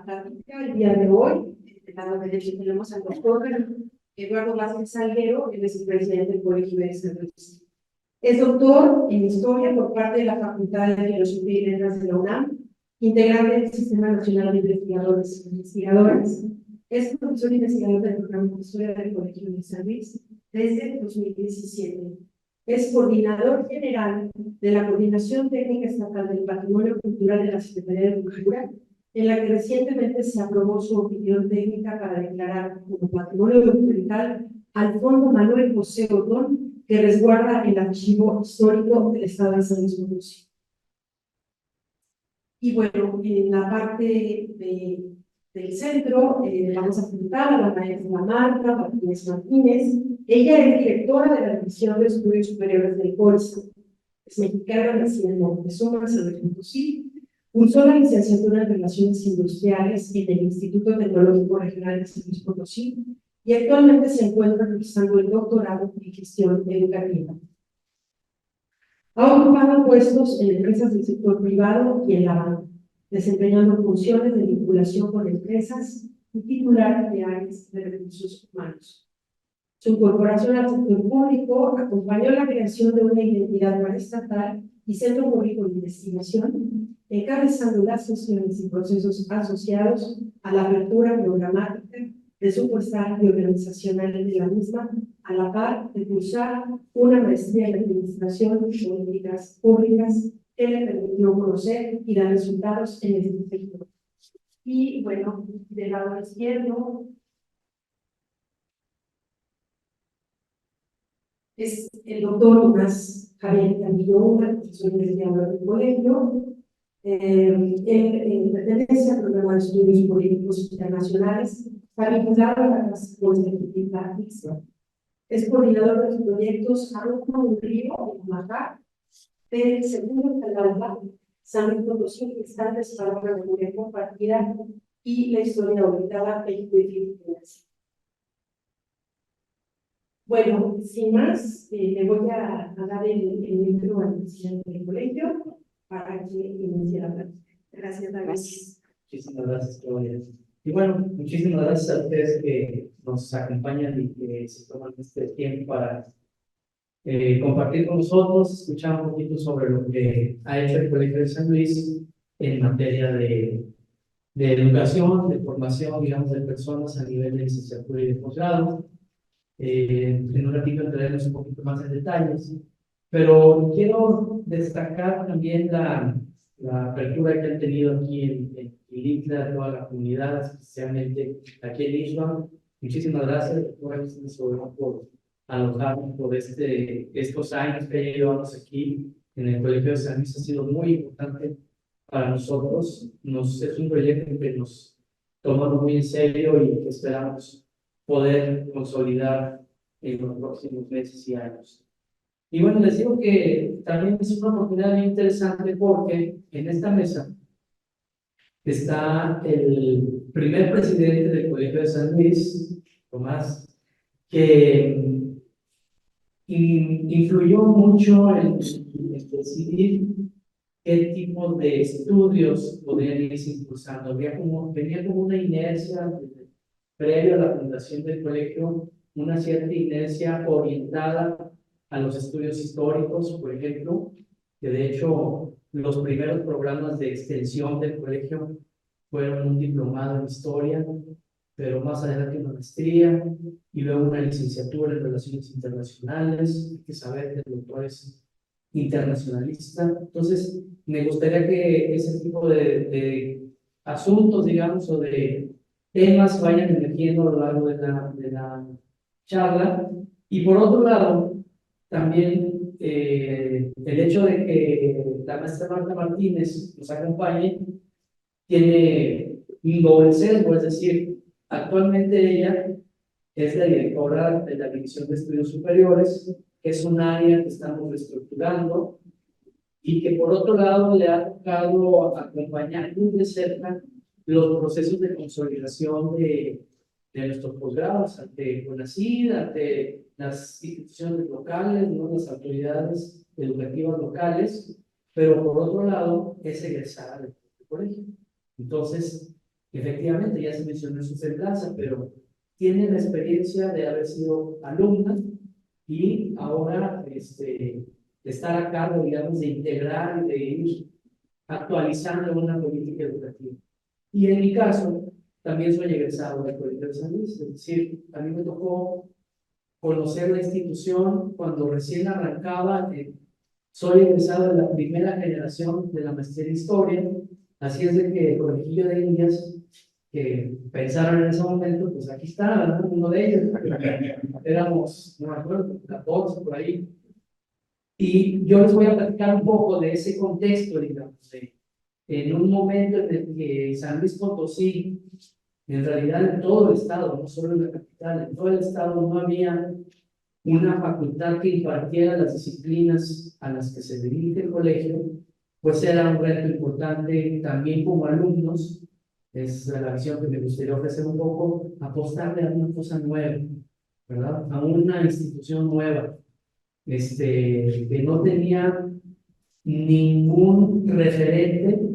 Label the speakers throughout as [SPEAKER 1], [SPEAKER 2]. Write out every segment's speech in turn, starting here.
[SPEAKER 1] la plática el día de hoy. Del lado derecho tenemos al doctor Eduardo Vázquez Salguero, él es el presidente del Colegio de San Luis. Es doctor en Historia por parte de la Facultad de Filosofía y Letras de la UNAM, integrante del Sistema Nacional de Investigadores e Investigadoras. Es profesor investigador del programa de Historia del Colegio de San Luis desde 2017. Es coordinador general de la Coordinación Técnica Estatal del Patrimonio Cultural de la Secretaría de Cultura, en la que recientemente se aprobó su opinión técnica para declarar como patrimonio documental al Fondo Manuel José Otón, que resguarda el archivo histórico del Estado de San Luis Potosí. Y bueno, en la parte del centro vamos a presentar a la maestra Marta Martínez Martínez. Ella es directora de la División de Estudios Superiores del COLSA. Es mexicana, nacida en Moctezuma, San Luis Potosí. Cursó la licenciatura en Relaciones Industriales en el Instituto Tecnológico Regional de San Luis Potosí y actualmente se encuentra cursando el doctorado en Gestión Educativa. Ha ocupado puestos en empresas del sector privado y en la banca, desempeñando funciones de vinculación con empresas y titular de áreas de recursos humanos. Su incorporación al sector público acompañó la creación de una identidad paraestatal y centro público de investigación, encabezando las sesiones y procesos asociados a la apertura programática, presupuestal y organizacional de la misma, a la par de cursar una maestría en Administración y Políticas Públicas que le permitió conocer y dar resultados en este sector. Y bueno, del lado izquierdo es el doctor Tomás Javier Camillo, profesor investigador del colegio. Él pertenece al programa de estudios políticos internacionales, está vinculado a la Constitutiva Ixtla. Es coordinador de los proyectos Arrojo un Río en Majá, del segundo Calauba, San Luis Potosí, instantes para una memoria compartida y la historia olvidada México y Filipinas. Bueno, sin más, le voy a dar el micro al presidente del colegio para que inicie la plática. Gracias, David.
[SPEAKER 2] Muchísimas gracias, Claudia. Y bueno, muchísimas gracias a ustedes que nos acompañan y que se toman este tiempo para compartir con nosotros, escuchar un poquito sobre lo que ha hecho el Colegio de San Luis en materia de educación, de formación, digamos, de personas a nivel de licenciatura y de posgrado. En un ratito entraremos un poquito más en detalles, pero quiero destacar también la apertura que han tenido aquí en ITLA, toda la comunidad, especialmente aquí en ISBA. Muchísimas gracias, doctora, por alojarnos por estos años que llevamos aquí en el Colegio de San Luis. Ha sido muy importante para nosotros. Es un proyecto que nos tomamos muy en serio y que esperamos poder consolidar en los próximos meses y años. Y bueno, les digo que también es una oportunidad muy interesante porque en esta mesa está el primer presidente del Colegio de San Luis, Tomás, que influyó mucho en decidir qué tipo de estudios podrían irse impulsando. Venía como una inercia previo a la fundación del colegio, una cierta inercia orientada a los estudios históricos, por ejemplo, que de hecho los primeros programas de extensión del colegio fueron un diplomado en historia, pero más adelante una maestría y luego una licenciatura en relaciones internacionales. Hay que saber que el doctor es internacionalista. Entonces, me gustaría que ese tipo de asuntos, digamos, o de temas vayan emergiendo a lo largo de la charla. Y por otro lado, también el hecho de que la maestra Marta Martínez nos acompañe tiene un doble sesgo, es decir, actualmente ella es la directora de la División de Estudios Superiores, que es un área que estamos reestructurando y que por otro lado le ha tocado acompañar muy de cerca los procesos de consolidación de nuestros posgrados ante CONACYT, ante las instituciones locales, ¿no? Las autoridades educativas locales, pero por otro lado es egresada del colegio. Entonces, Efectivamente, ya se mencionó en su semblanza, pero tiene la experiencia de haber sido alumna y ahora estar a cargo, digamos, de integrar y de ir actualizando una política educativa. Y en mi caso, también soy egresado del Colegio de San Luis, es decir, a mí me tocó conocer la institución cuando recién arrancaba. Soy egresado de la primera generación de la maestría en historia, así es de que el conejillo de Indias que pensaron en ese momento, pues aquí está, ¿no? Uno de ellos. Éramos, no me acuerdo, 14 por ahí. Y yo les voy a platicar un poco de ese contexto, digamos, en un momento en el que San Luis Potosí, en realidad en todo el estado, no solo en la capital, en todo el estado no había una facultad que impartiera las disciplinas a las que se dirige el colegio, pues era un reto importante también como alumnos. Es la visión que me gustaría ofrecer un poco, apostarle a una cosa nueva, ¿verdad? A una institución nueva, que no tenía ningún referente,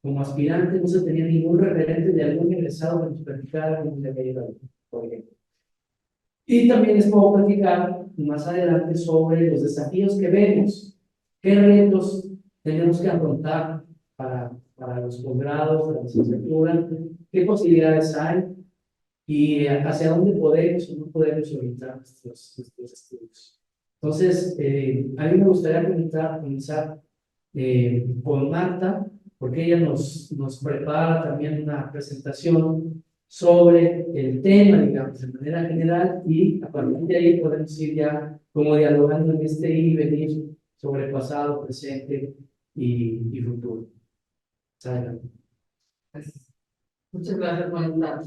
[SPEAKER 2] como aspirante no se tenía ningún referente de algún egresado que nos platicara como le había ido, por ejemplo. Y también les puedo platicar más adelante sobre los desafíos que vemos, qué retos tenemos que afrontar para los posgrados, para la licenciatura, qué posibilidades hay y hacia dónde podemos o no podemos orientar nuestros estudios. Entonces, a mí me gustaría comenzar con Marta, porque ella nos prepara también una presentación sobre el tema, digamos, de manera general, y a partir de ahí podemos ir ya como dialogando en este ir y venir sobre pasado, presente y futuro. Adelante.
[SPEAKER 3] Pues, muchas gracias, Juanita.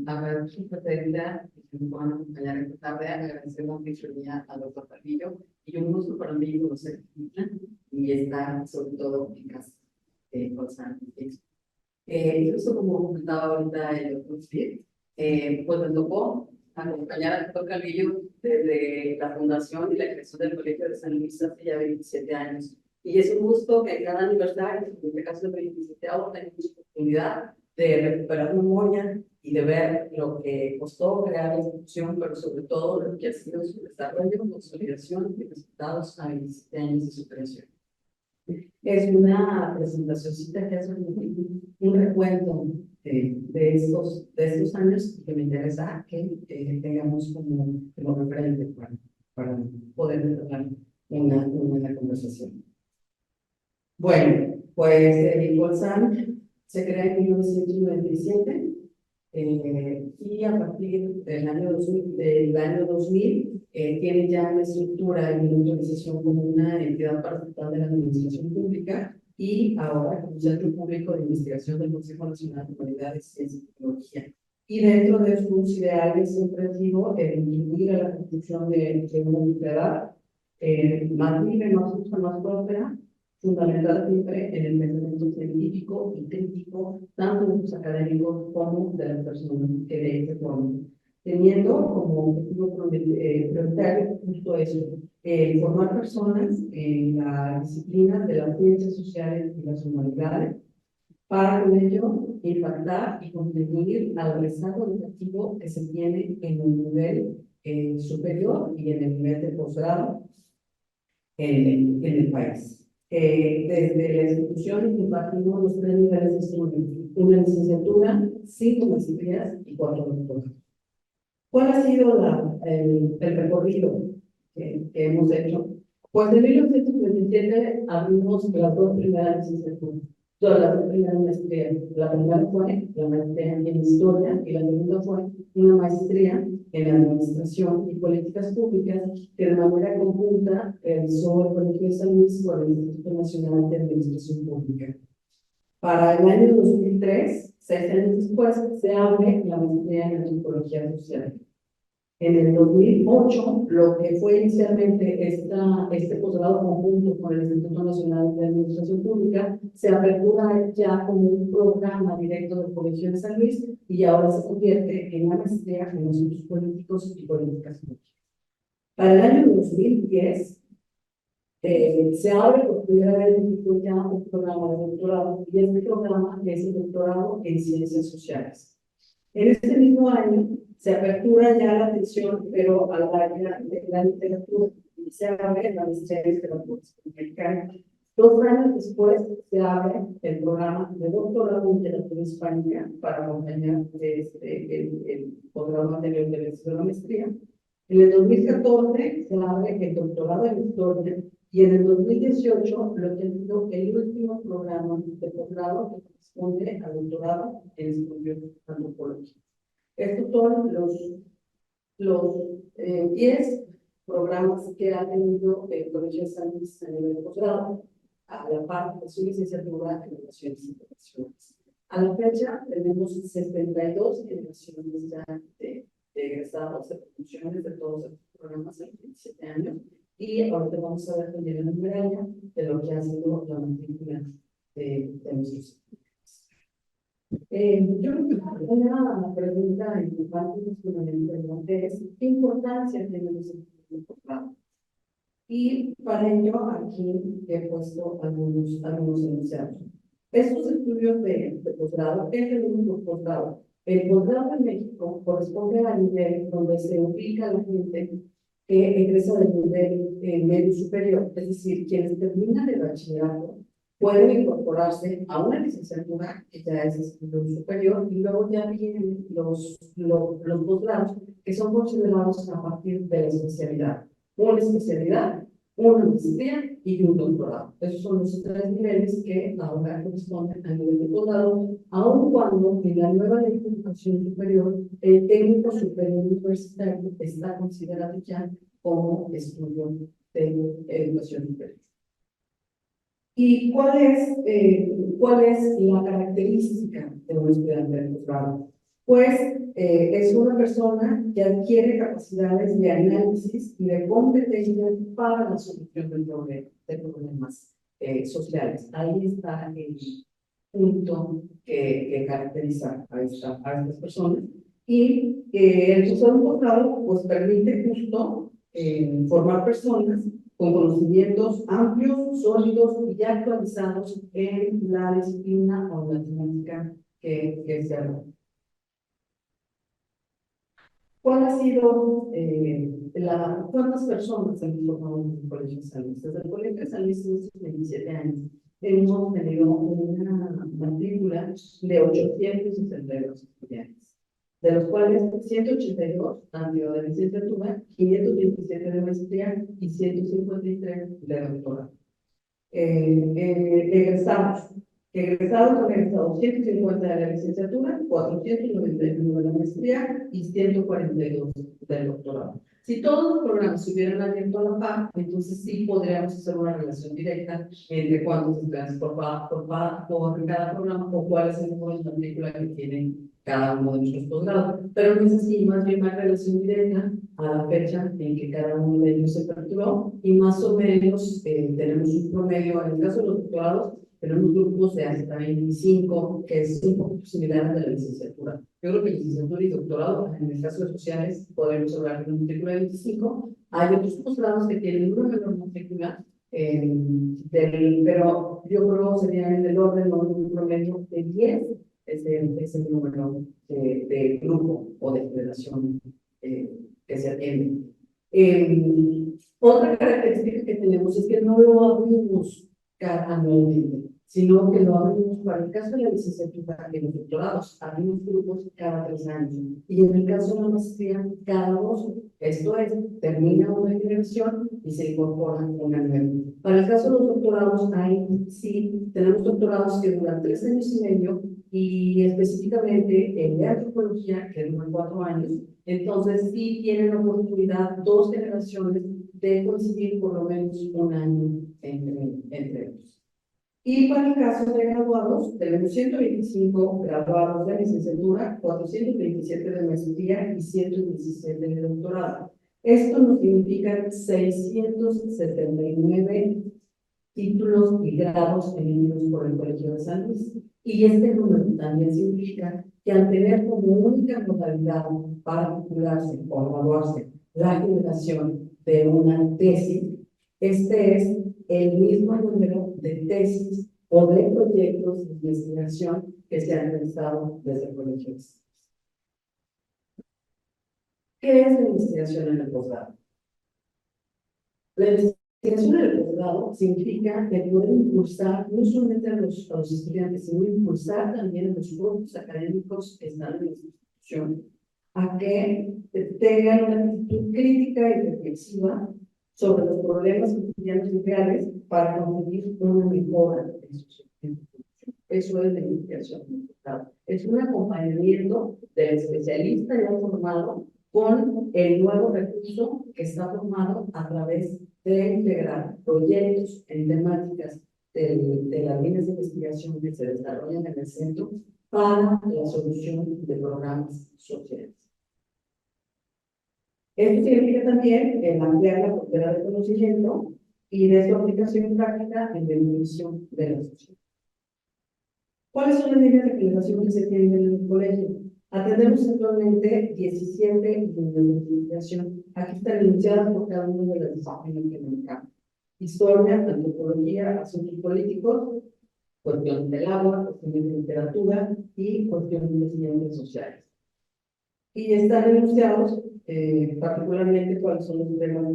[SPEAKER 3] Agradecer su presencia y que nos puedan acompañar esta tarde. Agradecer la anfitrionía al doctor Carrillo y un gusto para mí conocer y estar sobre todo en casa con San Luis. Justo como comentaba ahorita el doctor Smith, pues me tocó acompañar al doctor Carrillo desde la fundación y la creación del Colegio de San Luis hace ya 27 años. Y es un gusto que en cada aniversario, en este caso el 27º, tenemos oportunidad de recuperar memoria y de ver lo que costó crear la institución, pero sobre todo lo que ha sido su desarrollo, consolidación y resultados a 27 años de su creación. Es una presentacióncita que es un recuento de estos años y que me interesa que tengamos como referente para poder tener una conversación. Bueno, pues Colsan se crea en 1997 y a partir del año 2000 tiene ya una estructura y una autorización como una entidad participada de la administración pública y ahora como Centro Público de Investigación del Consejo Nacional de Humanidades, Ciencia y Tecnología. Y dentro de sus ideales siempre ha sido incluir a la construcción de una sociedad más libre, más justa, más próspera, fundamentada siempre en el pensamiento científico y crítico, tanto de los académicos como de las personas que de este forman, teniendo como objetivo prioritario justo eso, formar personas en las disciplinas de las ciencias sociales y las humanidades, para con ello impactar y contribuir al desarrollo educativo que se tiene en el nivel superior y en el nivel de posgrado en el país. Desde la institución impartimos los 3 niveles de estudio, una licenciatura, 5 maestrías y 4 doctorados. ¿Cuál ha sido el recorrido que hemos hecho? Pues en 1927 abrimos las 2 primeras licenciaturas, todas las 2 primeras maestrías. La primera fue la maestría en Historia y la segunda fue una maestría en Administración y Políticas Públicas que de manera conjunta realizó el Colegio de San Luis por el Instituto Nacional de Administración Pública. Para el año 2003, 6 años después, se abre la maestría en Antropología Social. En el 2008, lo que fue inicialmente este posgrado conjunto con el Instituto Nacional de Administración Pública se apertura ya como un programa directo del Colegio de San Luis y ahora se convierte en una maestría en asuntos políticos y políticas públicas. Para el año 2010,
[SPEAKER 4] Se abre por primera vez en México ya un programa de doctorado, y este programa es el doctorado en ciencias sociales. En este mismo año se apertura ya la atención, pero al área de la literatura, y se abre la maestría en literatura hispanoamericana. 2 años después se abre el programa de doctorado en literatura hispánica para acompañar el posgrado anterior de la maestría. En el 2014 se abre el doctorado en historia, y en el 2018 lo que ha sido el último programa de posgrado que corresponde al doctorado en estudios antropológicos. Estos son los 10 programas que ha tenido el Colegio de San Luis a nivel de posgrado, a la par de su licenciatura en Relaciones Internacionales. A la fecha tenemos 72 generaciones ya de egresados, de promociones de todos estos programas en 27 años, y ahorita vamos a ver también una medalla de lo que ha sido la matrícula de nuestros estudiantes. Yo creo que una pregunta importante es ¿qué importancia tienen los estudios de posgrado? Y para ello aquí he puesto algunos enunciados. Estos estudios de posgrado es el único posgrado. El posgrado en México corresponde al nivel donde se ubica la gente que egresa del nivel medio superior, es decir, quienes terminan el bachillerato pueden incorporarse a una licenciatura que ya es estudio superior, y luego ya vienen los posgrados que son considerados a partir de la especialidad. Una especialidad, una maestría y un doctorado. Esos son los 3 niveles que ahora corresponden al nivel de posgrado, aun cuando en la nueva ley de educación superior el técnico superior universitario está considerado ya como estudio de educación superior. ¿Y cuál es la característica de un estudiante de posgrado? Pues es una persona que adquiere capacidades de análisis y de competencia para la solución de problemas sociales. Ahí está el punto que caracteriza a estas personas. Y el cursar un posgrado pues permite justo formar personas con conocimientos amplios, sólidos y actualizados en la disciplina o la temática que se aborda. ¿Cuál ha sido cuántas personas han formado en el Colegio de San Luis? Desde el Colegio de San Luis en estos 27 años hemos tenido una matrícula de 862 estudiantes, de los cuales 182 han sido de licenciatura, 527 de maestría y 153 de doctorado. Egresados han egresado 150 de la licenciatura, 491 de la maestría y 142 del doctorado. Si todos los programas se hubieran abierto a la par, entonces sí podríamos hacer una relación directa entre cuántos estudiantes por cada programa o cuál es el número de matrícula que tienen cada uno de nuestros posgrados. Pero no es así, más bien más relación directa a la fecha en que cada uno de ellos se aperturó, y más o menos tenemos un promedio. En el caso de los doctorados tenemos grupos de hasta 25, que es un poco similar al de la licenciatura. Yo creo que licenciatura y doctorado, en el caso de sociales, podemos hablar de una matrícula de 25. Hay otros posgrados que tienen una menor matrícula, pero yo creo que serían en el orden, ¿no?, de un promedio de 10, es el número de grupo o de generación que se atiende. Otra característica que tenemos es que no lo abrimos anualmente, sino que lo abrimos para el caso de la licenciatura y los doctorados, abrimos grupos cada 3 años, y en el caso de la maestría cada 2. Esto es, termina una generación y se incorpora una nueva. Para el caso de los doctorados, ahí sí tenemos doctorados que duran 3 años y medio, y específicamente en antropología, que duran 4 años. Entonces sí tienen la oportunidad 2 generaciones de coincidir por lo menos un año entre ellos. Y para el caso de graduados, tenemos 125 graduados de licenciatura, 427 de maestría y 117 de doctorado. Esto nos significa 679 títulos y grados emitidos por el Colegio de San Luis. Y este número también significa que al tener como única modalidad para titularse o graduarse la generación de una tesis, este es el mismo número de tesis o de proyectos de investigación que se han realizado desde el colegio. ¿Qué es la investigación en el posgrado? La investigación en el posgrado significa que poder impulsar no solamente a los estudiantes, sino impulsar también a los grupos académicos que están en la institución a que tengan una actitud crítica y reflexiva sobre los problemas cotidianos y reales para conseguir una mejora en sus instituciones. Eso es la investigación en el posgrado. Es un acompañamiento del especialista ya formado con el nuevo recurso que está formado a través de integrar proyectos en temáticas de las líneas de investigación que se desarrollan en el centro para la solución de programas sociales. Esto significa también el ampliar la frontera de conocimiento y de su aplicación práctica en beneficio de la sociedad. ¿Cuáles son las líneas de generación que se tienen en el colegio? Atendemos actualmente 17 líneas de investigación. Aquí están enunciadas por cada una de las disciplinas que manejamos. Historia, antropología, asuntos políticos, cuestiones del agua, cuestiones de literatura y cuestiones de ciencias sociales. Y están enunciados particularmente cuáles son los temas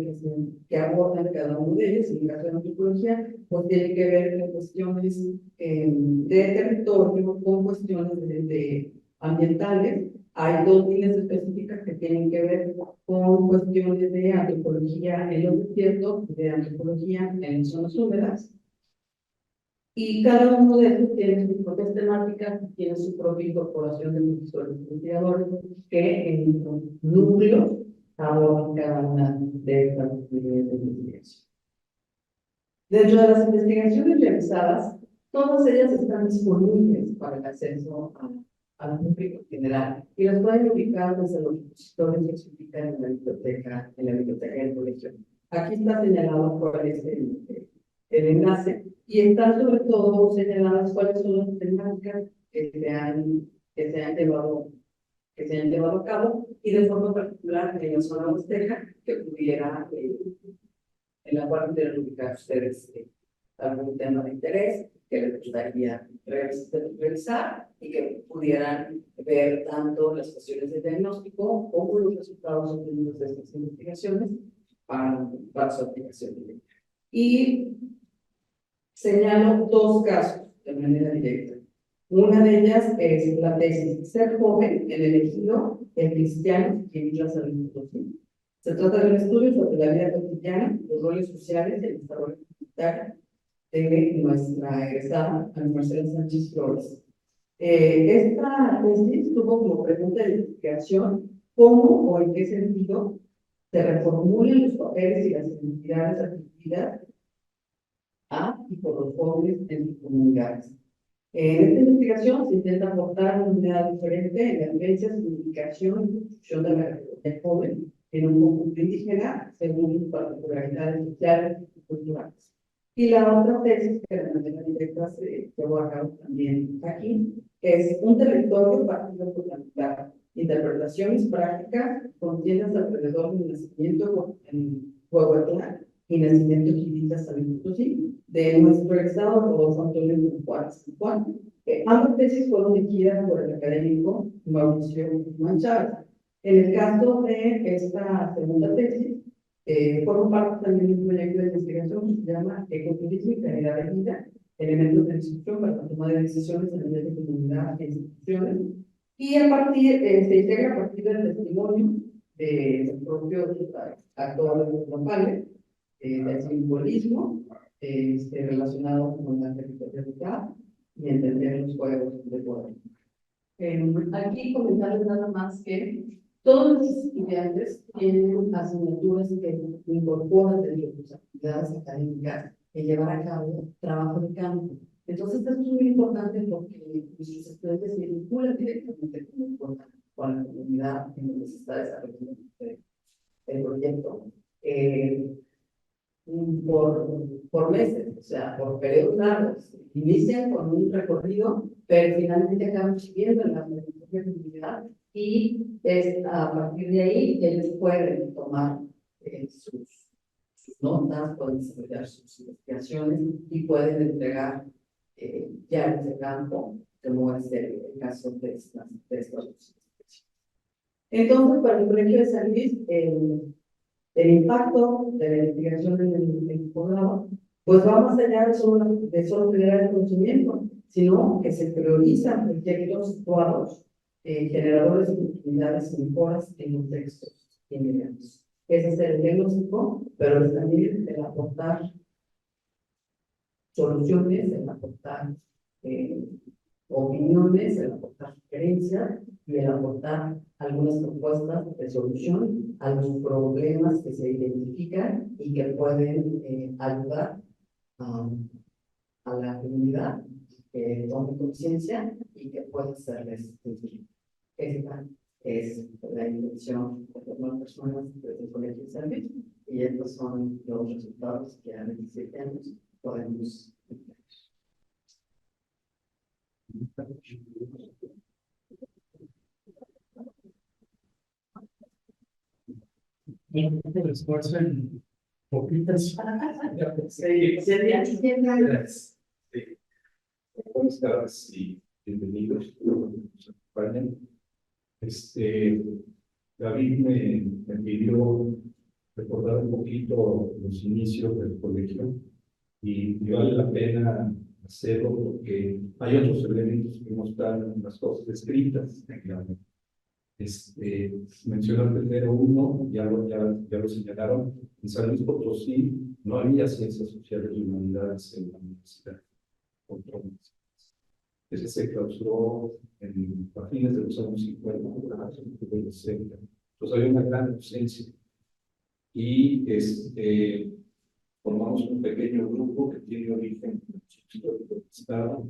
[SPEAKER 4] que abordan cada uno de ellos. En el caso de la antropología, pues tiene que ver con cuestiones de territorio, con cuestiones de ambientales. Hay dos líneas específicas que tienen que ver con cuestiones de antropología en los desiertos, de antropología en zonas húmedas. Y cada uno de estos tiene sus propias temáticas, tiene su propia incorporación de profesores investigadores que en los núcleos abordan cada una de estas líneas de investigación. Dentro de las investigaciones realizadas, todas ellas están disponibles para el acceso al público en general y las pueden ubicar desde los expositores que se ubican en la biblioteca del colegio. Aquí está señalado cuál es el enlace y están sobre todo señaladas cuáles son las temáticas que se han llevado a cabo y de forma particular en la zona huasteca que pudiera, en la cual pudieran ubicar ustedes algún tema de interés que les gustaría revisar y que pudieran ver tanto las cuestiones de diagnóstico como los resultados obtenidos de estas investigaciones para su aplicación directa. Y señalo dos casos de manera directa. Una de ellas es la tesis Ser joven en el ejido, el cristiano y el San Luis Potosí. Se trata de un estudio sobre la vida cotidiana, los roles sociales y el desarrollo comunitario de nuestra egresada, Ana Marcela Sánchez Flores. Esta tesis tuvo como pregunta de investigación cómo o en qué sentido se reformulan los papeles y las identidades atribuidas a y por los jóvenes en sus comunidades. En esta investigación se intenta aportar una mirada diferente en la vivencia, significación y construcción de la realidad joven en un conjunto indígena según sus particularidades sociales y culturales. Y la otra tesis que de manera directa se llevó a cabo también aquí es un territorio partido por la interpretaciones prácticas contiendas alrededor del nacimiento en Huehuetlán y nacimiento Jilita San Luis Potosí de nuestro estado Rodolfo Antonio Juan. Ambas tesis fueron dirigidas por el académico Mauricio Guzmán Chávez. En el caso de esta segunda tesis, forma parte también de un proyecto de investigación que se llama Ecoturismo y calidad de vida, elementos de discusión para la toma de decisiones en nivel de comunidad e instituciones. Y a partir, se integra a partir del testimonio de los propios actores locales, del simbolismo relacionado con la territorialidad y entender los juegos de poder. Aquí comentarles nada más que todos los estudiantes tienen asignaturas que incorporan dentro de sus actividades académicas que llevar a cabo trabajo de campo. Entonces, esto es muy importante porque nuestros estudiantes se vinculan directamente con la comunidad en donde se está desarrollando el proyecto. Por meses, o sea, por periodos largos. Inician con un recorrido, pero finalmente acaban viviendo en la propia comunidad y es a partir de ahí que ellos pueden tomar
[SPEAKER 3] sus notas, pueden desarrollar sus investigaciones y pueden entregar ya en ese campo, como es el caso de estas dos.
[SPEAKER 4] Entonces, para el Colegio de San Luis, el impacto de la investigación en el posgrado, pues va más allá de solo generar el conocimiento, sino que se priorizan proyectos actuados, generadores de oportunidades y mejoras en contextos inmediatos. Ese es el diagnóstico, pero es también el aportar soluciones, el aportar opiniones, el aportar sugerencias y el aportar algunas propuestas de solución a los problemas que se identifican y que pueden ayudar a la comunidad que tome conciencia y que pueda serles útil. Esta es la intención de las personas del Colegio de San Luis y estos son los resultados que a 27 años podemos obtener.
[SPEAKER 2] El esfuerzo en poquitas.
[SPEAKER 5] Buenas tardes y bienvenidos. David me pidió recordar un poquito los inicios del colegio y vale la pena hacerlo porque hay otros elementos que no están en las cosas escritas. Menciona primero uno, ya lo señalaron, en San Luis Potosí no había ciencias sociales y humanidades en la universidad. Ese se clausuró a fines de los años 50, de los 60. Entonces había una gran ausencia. Y formamos un pequeño grupo que tiene origen en el estado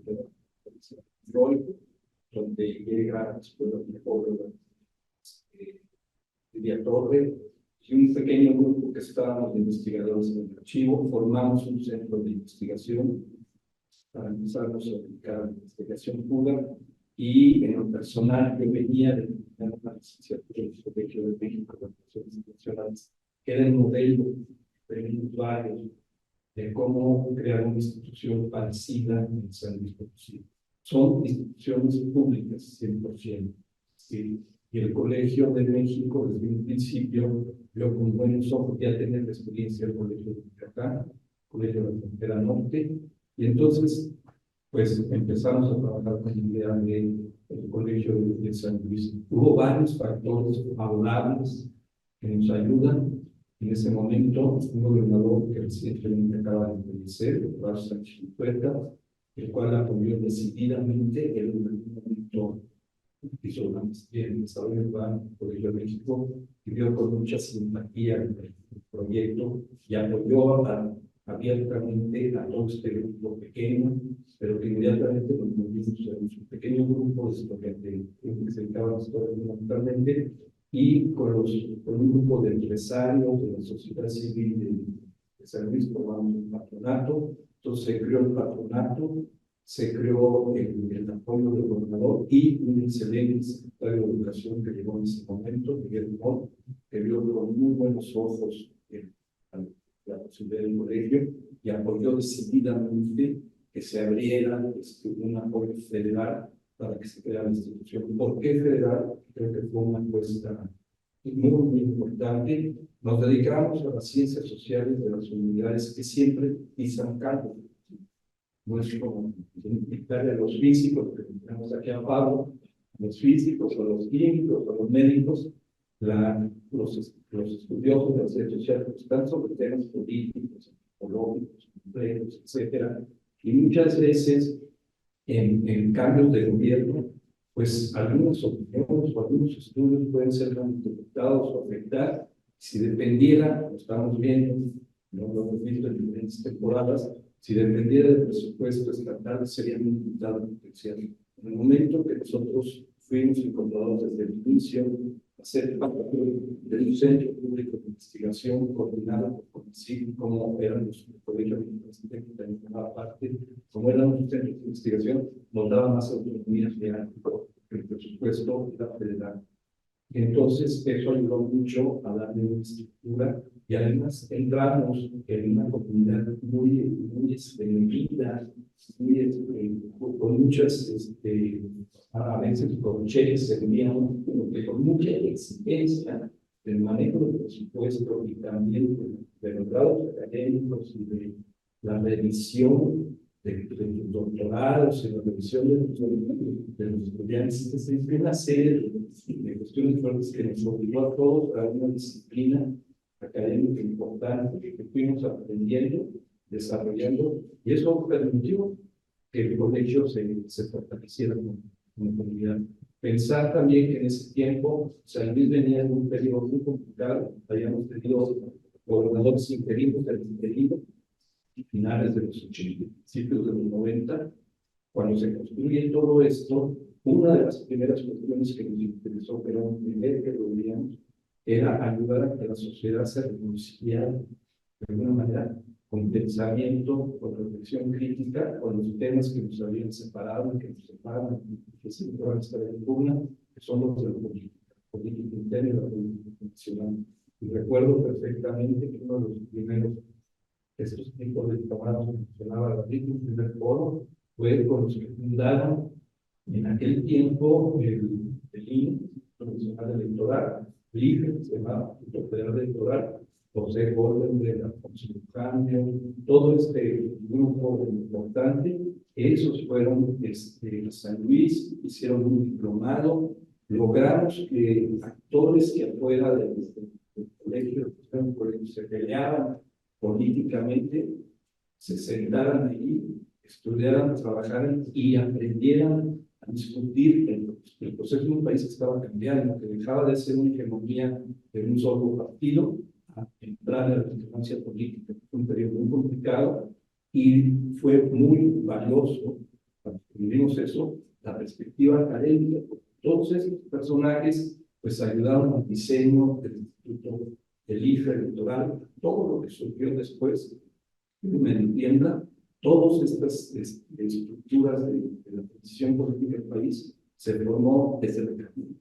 [SPEAKER 5] de donde llega la escuela de Córdoba, Lidia Torre, y un pequeño grupo que estábamos de investigadores en el archivo, formamos un centro de investigación para empezarnos a dedicar a la investigación pura, y en lo personal yo venía de una licenciatura en el Colegio de México de Relaciones Internacionales, que era el modelo de usuarios de cómo crear una institución parecida en San Luis Potosí. Son instituciones públicas, 100%. ¿Sí? Y el Colegio de México, desde un principio, vio con buenos ojos ya tener la experiencia del Colegio de Yucatán, Colegio de la Frontera Norte, y entonces, pues empezamos a trabajar con la idea del Colegio de San Luis. Hubo varios factores favorables que nos ayudan. En ese momento, un gobernador que recientemente acaba de fallecer, Horacio Sánchez Huerta, el cual apoyó decididamente en un momento hizo una maestría en desarrollo urbano en el Colegio de México y vio con mucha simpatía el proyecto y apoyó abiertamente a todo este grupo pequeño, pero que inmediatamente nos movimos en un pequeño grupo de estudiantes que se dedicaban a historia fundamentalmente, y con un grupo de empresarios de la sociedad civil de San Luis formamos un patronato. Entonces se creó el patronato, se creó el apoyo del gobernador y un excelente secretario de Educación que llegó en ese momento, Miguel Mott, que vio con muy buenos ojos la posibilidad del colegio y apoyó decididamente que se abriera un apoyo federal para que se creara la institución. ¿Por qué federal? Creo que fue una apuesta muy importante. Nos dedicamos a las ciencias sociales de las unidades que siempre pisan calvo. No es como dictarle a los físicos, que tenemos aquí a Pablo, los físicos, o los químicos, o los médicos, los estudiosos de las ciencias sociales están sobre temas políticos, ecológicos, complejos, etcétera. Y muchas veces, en cambios de gobierno, pues algunas opiniones o algunos estudios pueden ser mal interpretados o afectar. Si dependiera, lo estamos viendo, no lo hemos visto en diferentes temporadas, si dependiera del presupuesto estatal, sería un diputado potencial. En el momento que nosotros fuimos incorporados desde el inicio a ser parte de un centro público de investigación coordinado por CONACYT, como eran los colegios de universidad que también formaba parte, como eran los centros de investigación, nos daba más autonomía real, porque el presupuesto era federal. Entonces, eso ayudó mucho a darle una estructura y además entramos en una comunidad muy unida, con muchas, a veces con cheques se envían, con mucha exigencia del manejo del presupuesto y también de los grados académicos y de la revisión de los doctorados y la revisión de los estudiantes. Es una serie de cuestiones fuertes que nos obligó a todos a una disciplina académica importante que fuimos aprendiendo, desarrollando, y eso permitió que el colegio se fortaleciera como comunidad. Pensar también que en ese tiempo San Luis venía en un periodo muy complicado, habíamos tenido gobernadores interinos del interino, finales de los 80, principios de los 90, cuando se construye todo esto, una de las primeras cuestiones que nos interesó, pero un primer que lo veíamos, era ayudar a que la sociedad se reconciliara de alguna manera con pensamiento, con reflexión crítica, con los temas que nos habían separado, que nos separan, que siempre van a estar en pugna, que son los de la política interna y la política nacional. Y recuerdo perfectamente que uno de los primeros estos tipos de trabajos que mencionaba David, el primer foro fue con los que fundaron en aquel tiempo el INE, el Nacional Electoral, el IFE, se llamaba el Federal Electoral, José Goldenberg, Alfonso Cambio, todo este grupo importante. Esos fueron San Luis, hicieron un diplomado, logramos que actores que afuera del colegio se peleaban políticamente, se sentaran ahí, estudiaran, trabajaran y aprendieran a discutir el proceso de un país que estaba cambiando, que dejaba de ser una hegemonía de un solo partido a entrar en la alternancia política. Fue un periodo muy complicado y fue muy valioso, cuando vivimos eso, la perspectiva académica. Todos esos personajes pues ayudaron al diseño del Instituto del IFE electoral, todo lo que surgió después, que me entienda, todas estas estructuras de la transición política del país se formó desde el camino.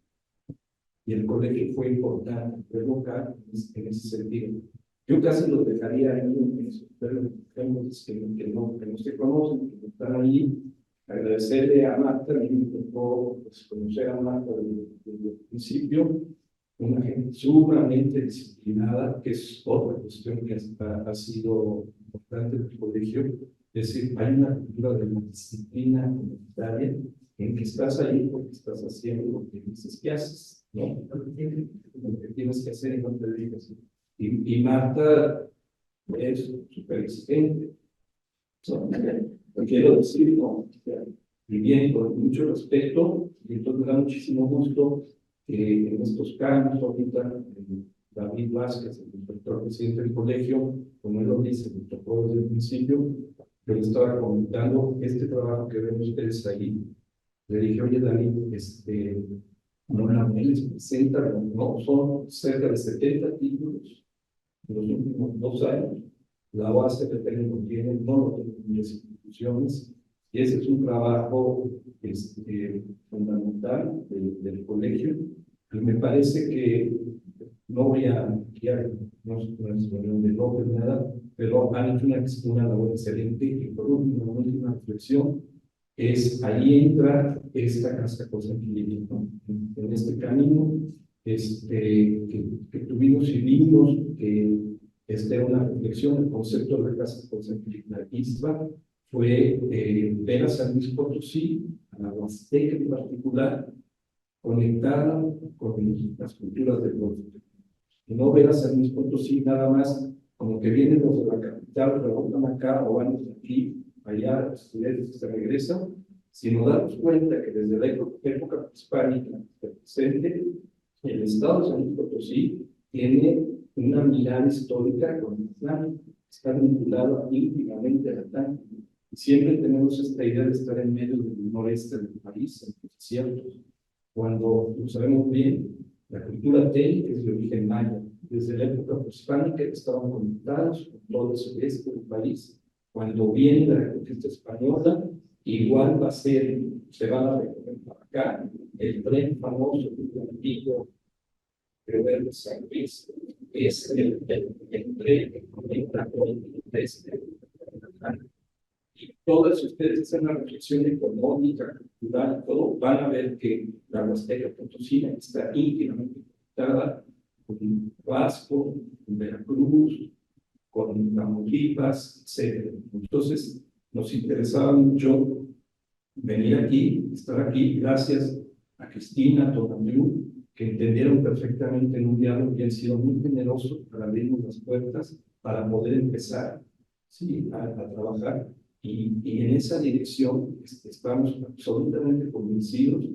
[SPEAKER 5] Y el colegio fue importante, fue local en ese sentido. Yo casi lo dejaría ahí en esos términos que no se conocen, que están ahí. Agradecerle a Marta, a mí me tocó conocer a Marta desde el principio, una gente sumamente disciplinada, que es otra cuestión que ha sido importante en el colegio. Es decir, hay una cultura de la disciplina comunitaria en que estás ahí porque estás haciendo lo que dices que haces, ¿no? Lo que tienes que hacer y no te digas. Y Marta es súper exigente. Lo quiero decir, ¿no? Y bien, con mucho respeto, y entonces me da muchísimo gusto que en estos cambios, ahorita, David Vázquez, el inspector presidente del colegio, como él lo dice, me tocó desde el principio, yo le estaba comentando este trabajo que ven ustedes ahí. Le dije, oye, David, no les presenta, no, son cerca de 70 títulos en los últimos 2 años. La base que tenemos tiene, no lo tienen las instituciones, y ese es un trabajo fundamental del colegio, y me parece que no voy a guiar, no es reunión de López, nada, pero han hecho una labor excelente. Y por último, una última reflexión, ahí entra esta casa Consanguínea, ¿no? En este camino que tuvimos y vimos que era una reflexión. El concepto de la casa Consanguínea fue ver a San Luis Potosí, a la Huasteca en particular, conectada con las culturas del norte. Y no ver a San Luis Potosí nada más como que vienen los de la capital, rebotan acá o van de aquí, allá, estudiantes se regresan, sino darnos cuenta que desde la época hispánica presente, el estado de San Luis Potosí tiene una mirada histórica con el Islam, está vinculado íntimamente al Atlántico. Siempre tenemos esta idea de estar en medio del noreste del país, en los desiertos, cuando lo sabemos bien, la cultura técnica es de origen maya. Desde la época prehispánica estaban conectados con todo el sureste del país. Cuando viene la conquista española, igual va a ser, se van a recoger para acá, el tren famoso, el antiguo de San Luis es el y todas ustedes hacen una reflexión económica, cultural, todo, van a ver que la Huasteca Potosina está íntimamente conectada con Vasco, con Veracruz, con Tamaulipas, etc. Entonces, nos interesaba mucho venir aquí, estar aquí, gracias a Cristina, a Tonatiu, que entendieron perfectamente en un diálogo y han sido muy generosos para abrirnos las puertas para poder empezar, ¿sí?, a trabajar. Y en esa dirección estamos absolutamente convencidos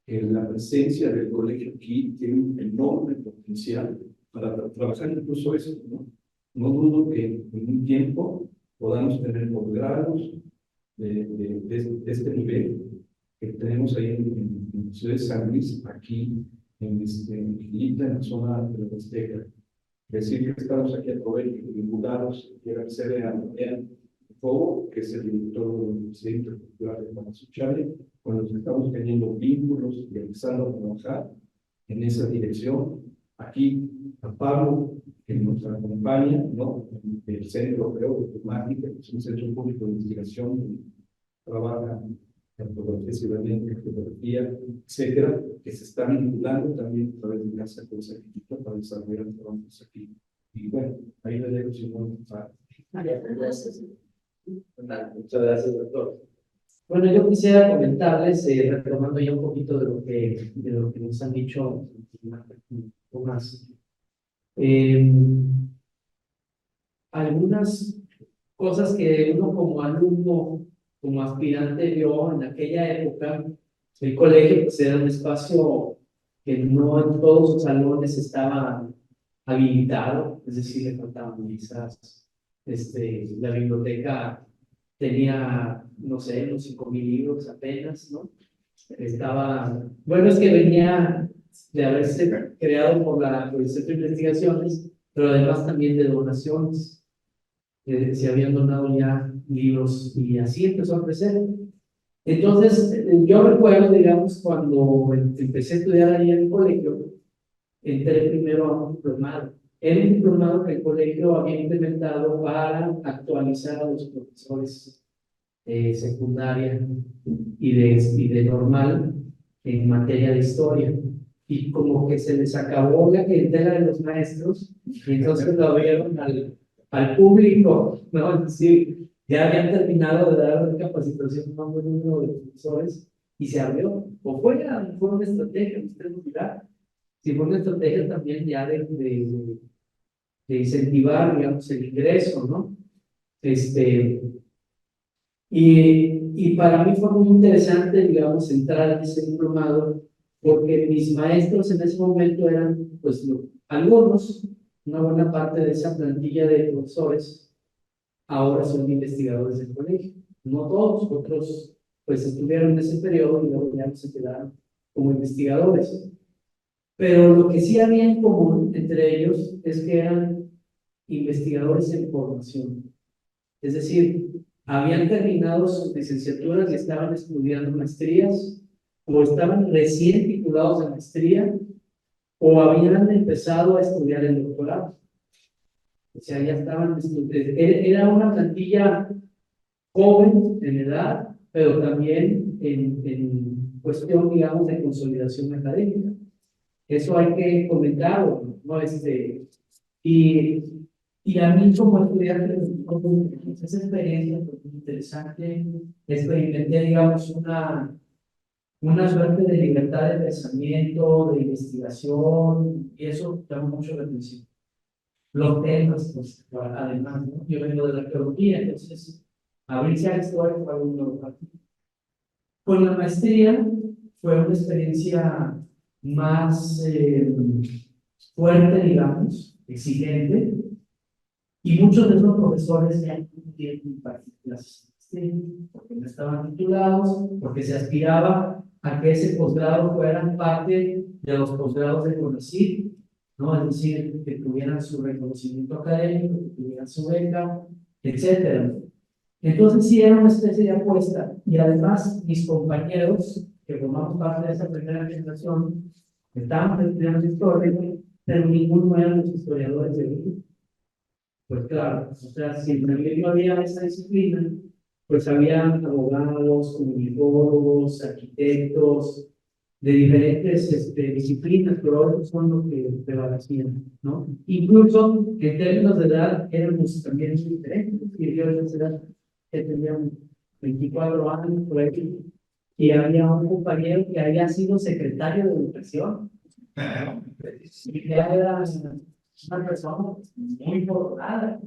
[SPEAKER 5] que la presencia del colegio aquí tiene un enorme potencial para trabajar incluso eso, ¿no? No dudo que en un tiempo podamos tener posgrados de este nivel que tenemos ahí en la ciudad de San Luis, aquí en la zona de la Huasteca. Decir que estamos aquí vinculados, que era sede a Fogo, que es el director del Centro Cultural de Tamazunchale, con los que estamos teniendo vínculos y empezando a trabajar en esa dirección. Aquí a Pablo, que nos acompaña, ¿no?, del Centro de Temática, que es un centro público de investigación que trabaja en fotografía cibernética, fotografía, etcétera, que se está vinculando también a través de Casa Cosa Chiquita para desarrollar trabajos aquí. Y bueno, ahí le dejo si no.
[SPEAKER 2] Gracias. Muchas gracias, doctor. Bueno, yo quisiera comentarles, retomando ya un poquito de lo que nos han dicho un poco más, algunas cosas que uno como alumno, como aspirante vio en aquella época. El colegio pues, era un espacio que no en todos los salones estaba habilitado, es decir, le faltaban mesas. La biblioteca tenía, no sé, unos 5,000 libros apenas, ¿no? Bueno, es que venía de haberse creado por el Centro de Investigaciones, pero además también de donaciones. Se habían donado ya libros y así empezó a crecer. Entonces, yo recuerdo, digamos, cuando empecé a estudiar ahí en el colegio, entré primero a un diplomado. Era un diplomado que el colegio había implementado para actualizar a los profesores secundaria y de normal en materia de historia. Y como que se les acabó la clientela de los maestros, y entonces lo abrieron al público, ¿no? Es decir, ya habían terminado de dar una capacitación a un buen número de profesores y se abrió. O fue una estrategia, usted nos dirá, si fue una estrategia también ya de incentivar, digamos, el ingreso, ¿no? Y para mí fue muy interesante, digamos, entrar en ese diplomado, porque mis maestros en ese momento eran, pues, algunos, una buena parte de esa plantilla de profesores, ahora son investigadores del colegio. No todos, otros, pues, estuvieron en ese periodo y luego ya se quedaron como investigadores. Pero lo que sí había en común entre ellos es que eran investigadores en formación. Es decir, habían terminado sus licenciaturas y estaban estudiando maestrías, o estaban recién titulados de maestría, o habían empezado a estudiar el doctorado. O sea, ya estaban estudiando. Era una plantilla joven en edad, pero también en cuestión, digamos, de consolidación académica. Eso hay que comentarlo, ¿no? Y a mí como estudiante, esa experiencia fue muy interesante. Experimenté, digamos, una suerte de libertad de pensamiento, de investigación, y eso llama mucho la atención. Los temas, pues, además, ¿no? Yo vengo de la arqueología, entonces, abrirse a la historia fue algo nuevo. Con la maestría fue una experiencia más fuerte, digamos, exigente, y muchos de esos profesores ya no pudieron impartir clases porque no estaban titulados, porque se aspiraba a que ese posgrado fuera parte de los posgrados de CONACYT, ¿no? Es decir, que tuvieran su reconocimiento académico, que tuvieran su beca, etcétera. Entonces sí era una especie de apuesta, y además mis compañeros, que formamos parte de esa primera generación, Estábamos estudiando historia, pero ninguno eran los historiadores de México. Pues claro, o sea, si en México no había esa disciplina, pues había abogados, comunicólogos, arquitectos, de diferentes disciplinas, pero otros son los que prevalecían, ¿no? Incluso en términos de edad éramos también muy diferentes. Y yo en esa edad que tenía 24 años por ahí, y había un compañero que había sido secretario de educación, y ya era una persona muy formada,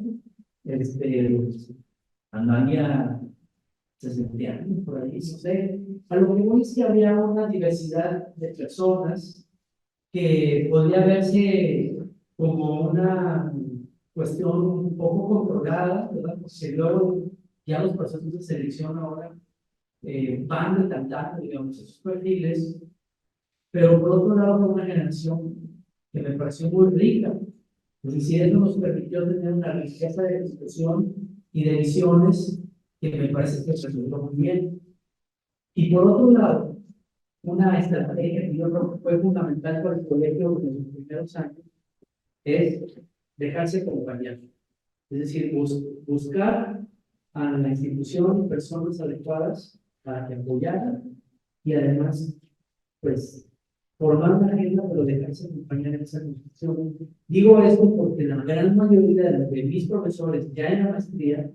[SPEAKER 2] andaría 60 años por ahí, no sé. A lo que voy es que había una diversidad de personas que podría verse como una cuestión un poco controlada, ¿verdad? Porque luego ya los procesos de selección ahora van decantando, digamos, esos perfiles, pero por otro lado, fue una generación que me pareció muy rica. Es decir, eso nos permitió tener una riqueza de discusión y de visiones que me parece que resultó muy bien. Y por otro lado, una estrategia que yo creo que fue fundamental para el colegio en los primeros años es dejarse acompañar. Es decir, buscar a la institución personas adecuadas para que apoyaran y además, pues, formar una agenda, pero dejarse acompañar en esa construcción. Digo esto porque la gran mayoría de mis profesores ya en la maestría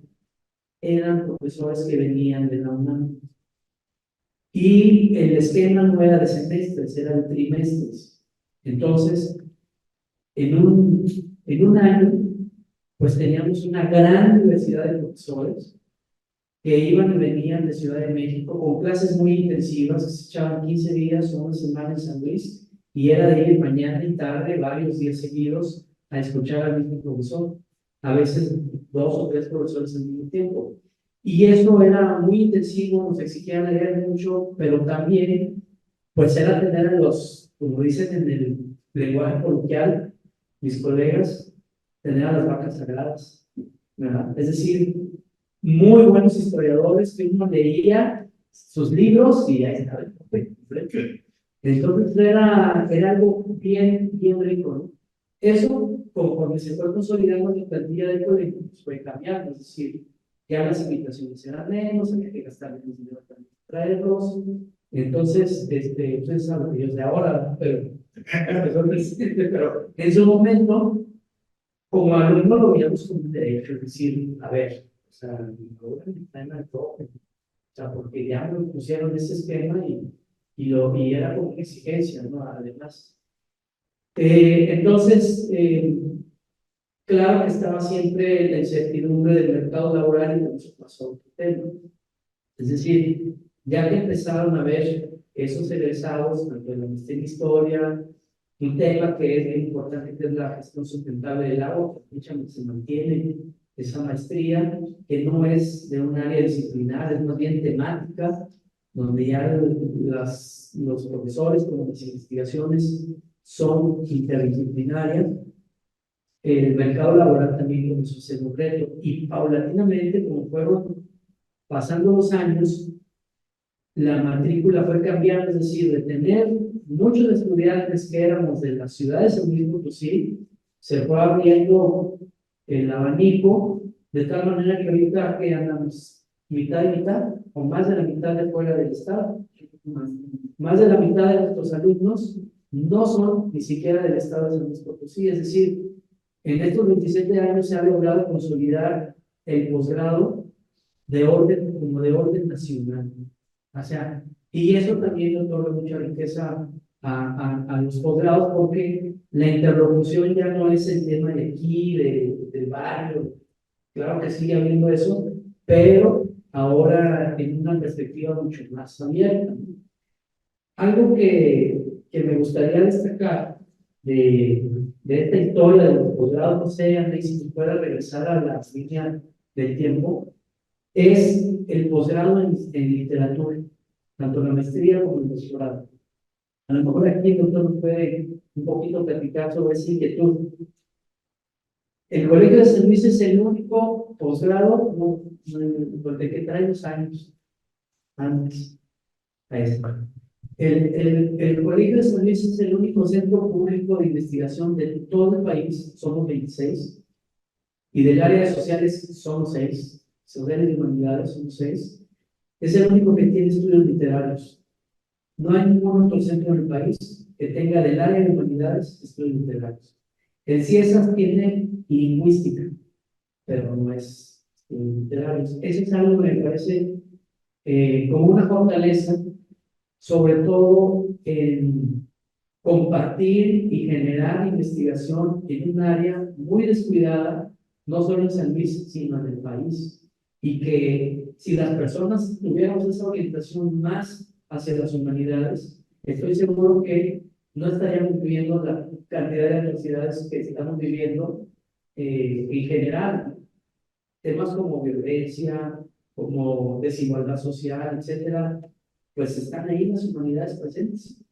[SPEAKER 2] eran profesores que venían de la UNAM. Y el esquema no era de semestres, era de trimestres. Entonces, en un año, pues teníamos una gran diversidad de profesores que iban y venían de Ciudad de México con clases muy intensivas, que se echaban 15 días o una semana en San Luis, y era de ir mañana y tarde, varios días seguidos, a escuchar al mismo profesor, a veces 2 o 3 profesores al mismo tiempo. Y eso era muy intensivo, nos exigían leer mucho, pero también, pues era tener a los, como dicen en el lenguaje coloquial, mis colegas, tener a las vacas sagradas, ¿verdad? Es decir, muy buenos historiadores que uno leía sus libros y ahí estaba el papel. Entonces era algo bien, bien rico, ¿no? Eso, conforme se fue consolidando la plantilla del colegio, pues fue cambiando, es decir, ya las invitaciones eran menos, había que gastar menos dinero para traerlos. Entonces, ustedes saben que yo sé ahora, pero en su momento, como alumno lo veíamos como un derecho, es decir, a ver, o sea, ahora me traen al tope, o sea, porque ya me pusieron ese esquema y era como una exigencia, ¿no? Además. Entonces, claro que estaba siempre la incertidumbre del mercado laboral y de eso pasó otro tema. Es decir, ya que empezaron a ver esos egresados, tanto en la maestría en historia, un tema que es muy importante, que es la gestión sustentable del agua, que se mantiene esa maestría, que no es de un área disciplinar, es más bien temática, donde ya los profesores, como las investigaciones, son interdisciplinarias. El mercado laboral también comenzó a ser un reto, y paulatinamente, como fueron pasando los años, la matrícula fue cambiando, es decir, de tener muchos estudiantes que éramos de las ciudades del mismo Potosí, se fue abriendo el abanico, de tal manera que ahorita que andamos mitad y mitad, o más de la mitad de fuera del estado, más de la mitad de nuestros alumnos no son ni siquiera del estado de San Luis Potosí, es decir, en estos 27 años se ha logrado consolidar el posgrado como de orden nacional. O sea, y eso también otorga mucha riqueza a los posgrados, porque la interlocución ya no es el tema de aquí, del barrio. Claro que sigue habiendo eso, pero ahora en una perspectiva mucho más abierta. Algo que me gustaría destacar de esta historia de los posgrados, no sé, André, si se puede regresar a la línea del tiempo, es el posgrado en literatura, tanto la maestría como el doctorado. A lo mejor aquí el doctor nos puede un poquito platicar sobre esa inquietud. El Colegio de San Luis es el único posgrado de que trae 2 años antes a esta. El Colegio de San Luis es el único centro público de investigación de todo el país, somos 26, y del área de sociales somos 6, sociales y humanidades somos 6. Es el único que tiene estudios literarios. No hay ningún otro centro en el país que tenga del área de humanidades estudios literarios. El CIESAS tiene lingüística, pero no es literarios. Eso es algo que me parece como una fortaleza, sobre todo en compartir y generar investigación en un área muy descuidada, no solo en San Luis, sino en el país. Y que si las personas tuviéramos esa orientación más hacia las humanidades, estoy seguro que no estaríamos viviendo la cantidad de atrocidades que estamos viviendo en general. Temas como violencia, como desigualdad social, etcétera, pues están ahí en las humanidades presentes.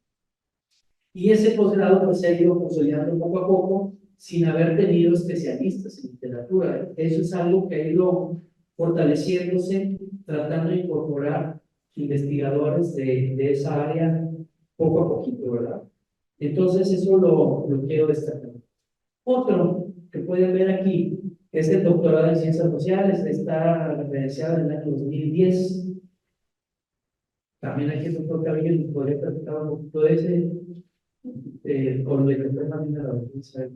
[SPEAKER 2] Y ese posgrado pues, se ha ido consolidando poco a poco sin haber tenido especialistas en literatura. Eso es algo que ha ido fortaleciéndose, tratando de incorporar investigadores de esa área poco a poquito, ¿verdad? Entonces eso lo quiero destacar. Otro que pueden ver aquí es el doctorado en Ciencias Sociales, está referenciado en el año 2010. También aquí el doctor Cabello nos podría platicar un poquito de ese, con lo que también a la defensa,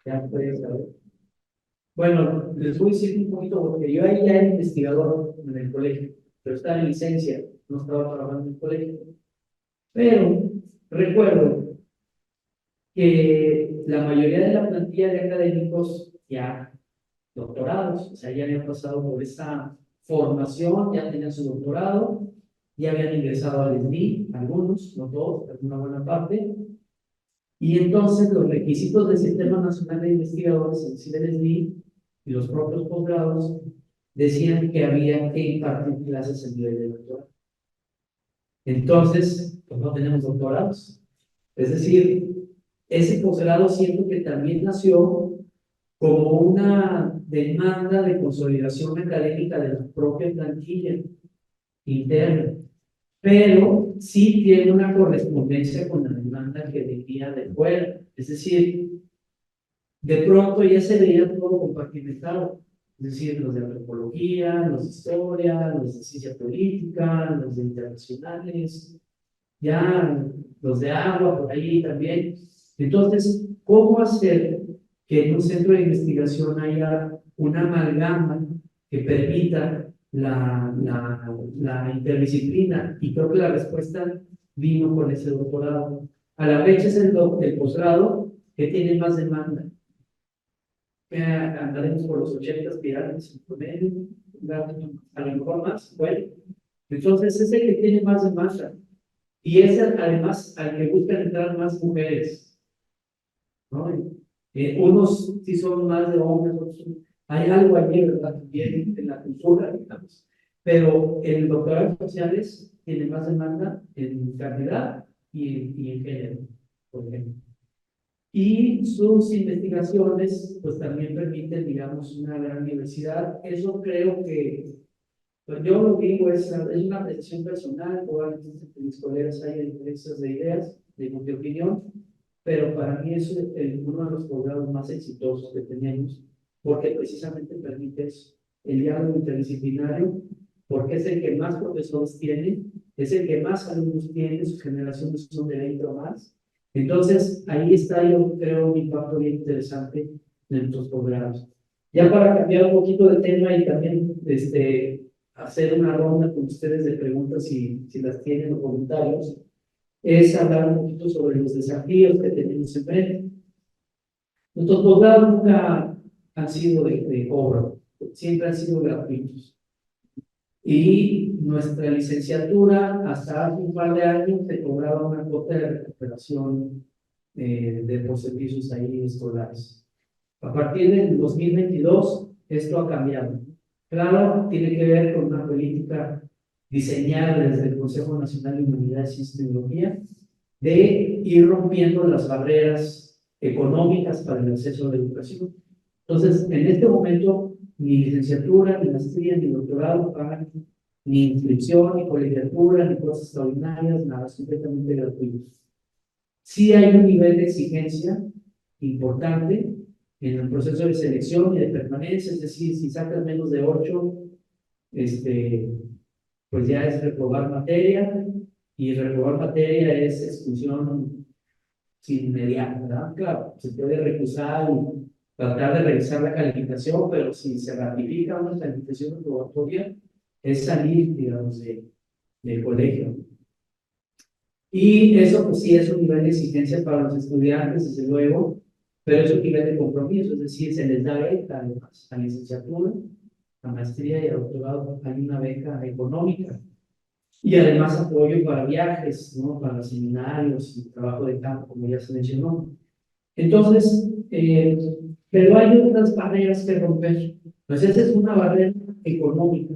[SPEAKER 2] ya puede saber. Bueno, les voy a decir un poquito, porque yo ahí ya era investigador en el colegio, pero estaba en licencia, no estaba trabajando en el colegio. Pero recuerdo que la mayoría de la plantilla de académicos ya doctorados, o sea, ya habían pasado por esa formación, ya tenían su doctorado, ya habían ingresado al SNI, algunos, no todos, pero una buena parte. Y entonces los requisitos del Sistema Nacional de Investigadores, es decir, el SNI, y los propios posgrados, decían que había que impartir clases en nivel de doctorado. Entonces, pues no tenemos doctorados. Es decir, ese posgrado siento que también nació como una demanda de consolidación académica de la propia plantilla interna, pero sí tiene una correspondencia con la demanda que venía de fuera. Es decir, de pronto ya se veía todo compartimentado, es decir, los de antropología, los de historia, los de ciencia política, los de internacionales, ya los de agua por ahí también. Entonces, ¿cómo hacer que en un centro de investigación haya una amalgama que permita la interdisciplina? Y creo que la respuesta vino con ese doctorado. A la fecha es el posgrado que tiene más demanda. Andaremos por los 80 aspirantes en promedio, a lo mejor más. Bueno, entonces es el que tiene más demanda. Y es además al que buscan entrar más mujeres, ¿no? Unos sí son más de hombres, otros hay algo allí, ¿verdad? También en la cultura, digamos. Pero el doctorado en sociales tiene más demanda en cantidad y en género, por ejemplo. Y sus investigaciones, pues también permiten, digamos, una gran diversidad. Eso creo que pues yo lo que digo es una apreciación personal, probablemente entre mis colegas haya diferencias de ideas, de mi opinión, pero para mí es uno de los posgrados más exitosos que tenemos, porque precisamente permite eso, el diálogo interdisciplinario, porque es el que más profesores tiene, es el que más alumnos tiene, sus generaciones son de 20 o más. Entonces, ahí está, yo creo, un impacto bien interesante en nuestros posgrados. Ya para cambiar un poquito de tema y también hacer una ronda con ustedes de preguntas si las tienen o comentarios, es hablar un poquito sobre los desafíos que tenemos enfrente. Nuestros posgrados nunca han sido de cobro, siempre han sido gratuitos. Y nuestra licenciatura, hasta hace un par de años, se cobraba una cuota de recuperación por servicios ahí escolares. A partir del 2022, esto ha cambiado. Claro, tiene que ver con una política diseñada desde el Consejo Nacional de Humanidades y Ciencia y Tecnología de ir rompiendo las barreras económicas para el acceso a la educación. Entonces, en este momento, ni licenciatura, ni maestría, ni doctorado pagan ni inscripción, ni colegiatura, ni cosas extraordinarias, nada, es completamente gratuito. Sí hay un nivel de exigencia importante en el proceso de selección y de permanencia, es decir, si sacas menos de 8, pues ya es reprobar materia, y reprobar materia es exclusión inmediata, ¿verdad? Claro, se puede recusar y tratar de revisar la calificación, pero si se ratifica una calificación reprobatoria, es salir, digamos, del colegio. Y eso, pues sí, es un nivel de exigencia para los estudiantes, desde luego, pero es un nivel de compromiso, es decir, se les da beca, además, a licenciatura, a maestría y a doctorado, hay una beca económica. Y además apoyo para viajes, ¿no? Para seminarios y trabajo de campo, como ya se mencionó. Entonces, pero hay otras barreras que romper. Pues esa es una barrera económica,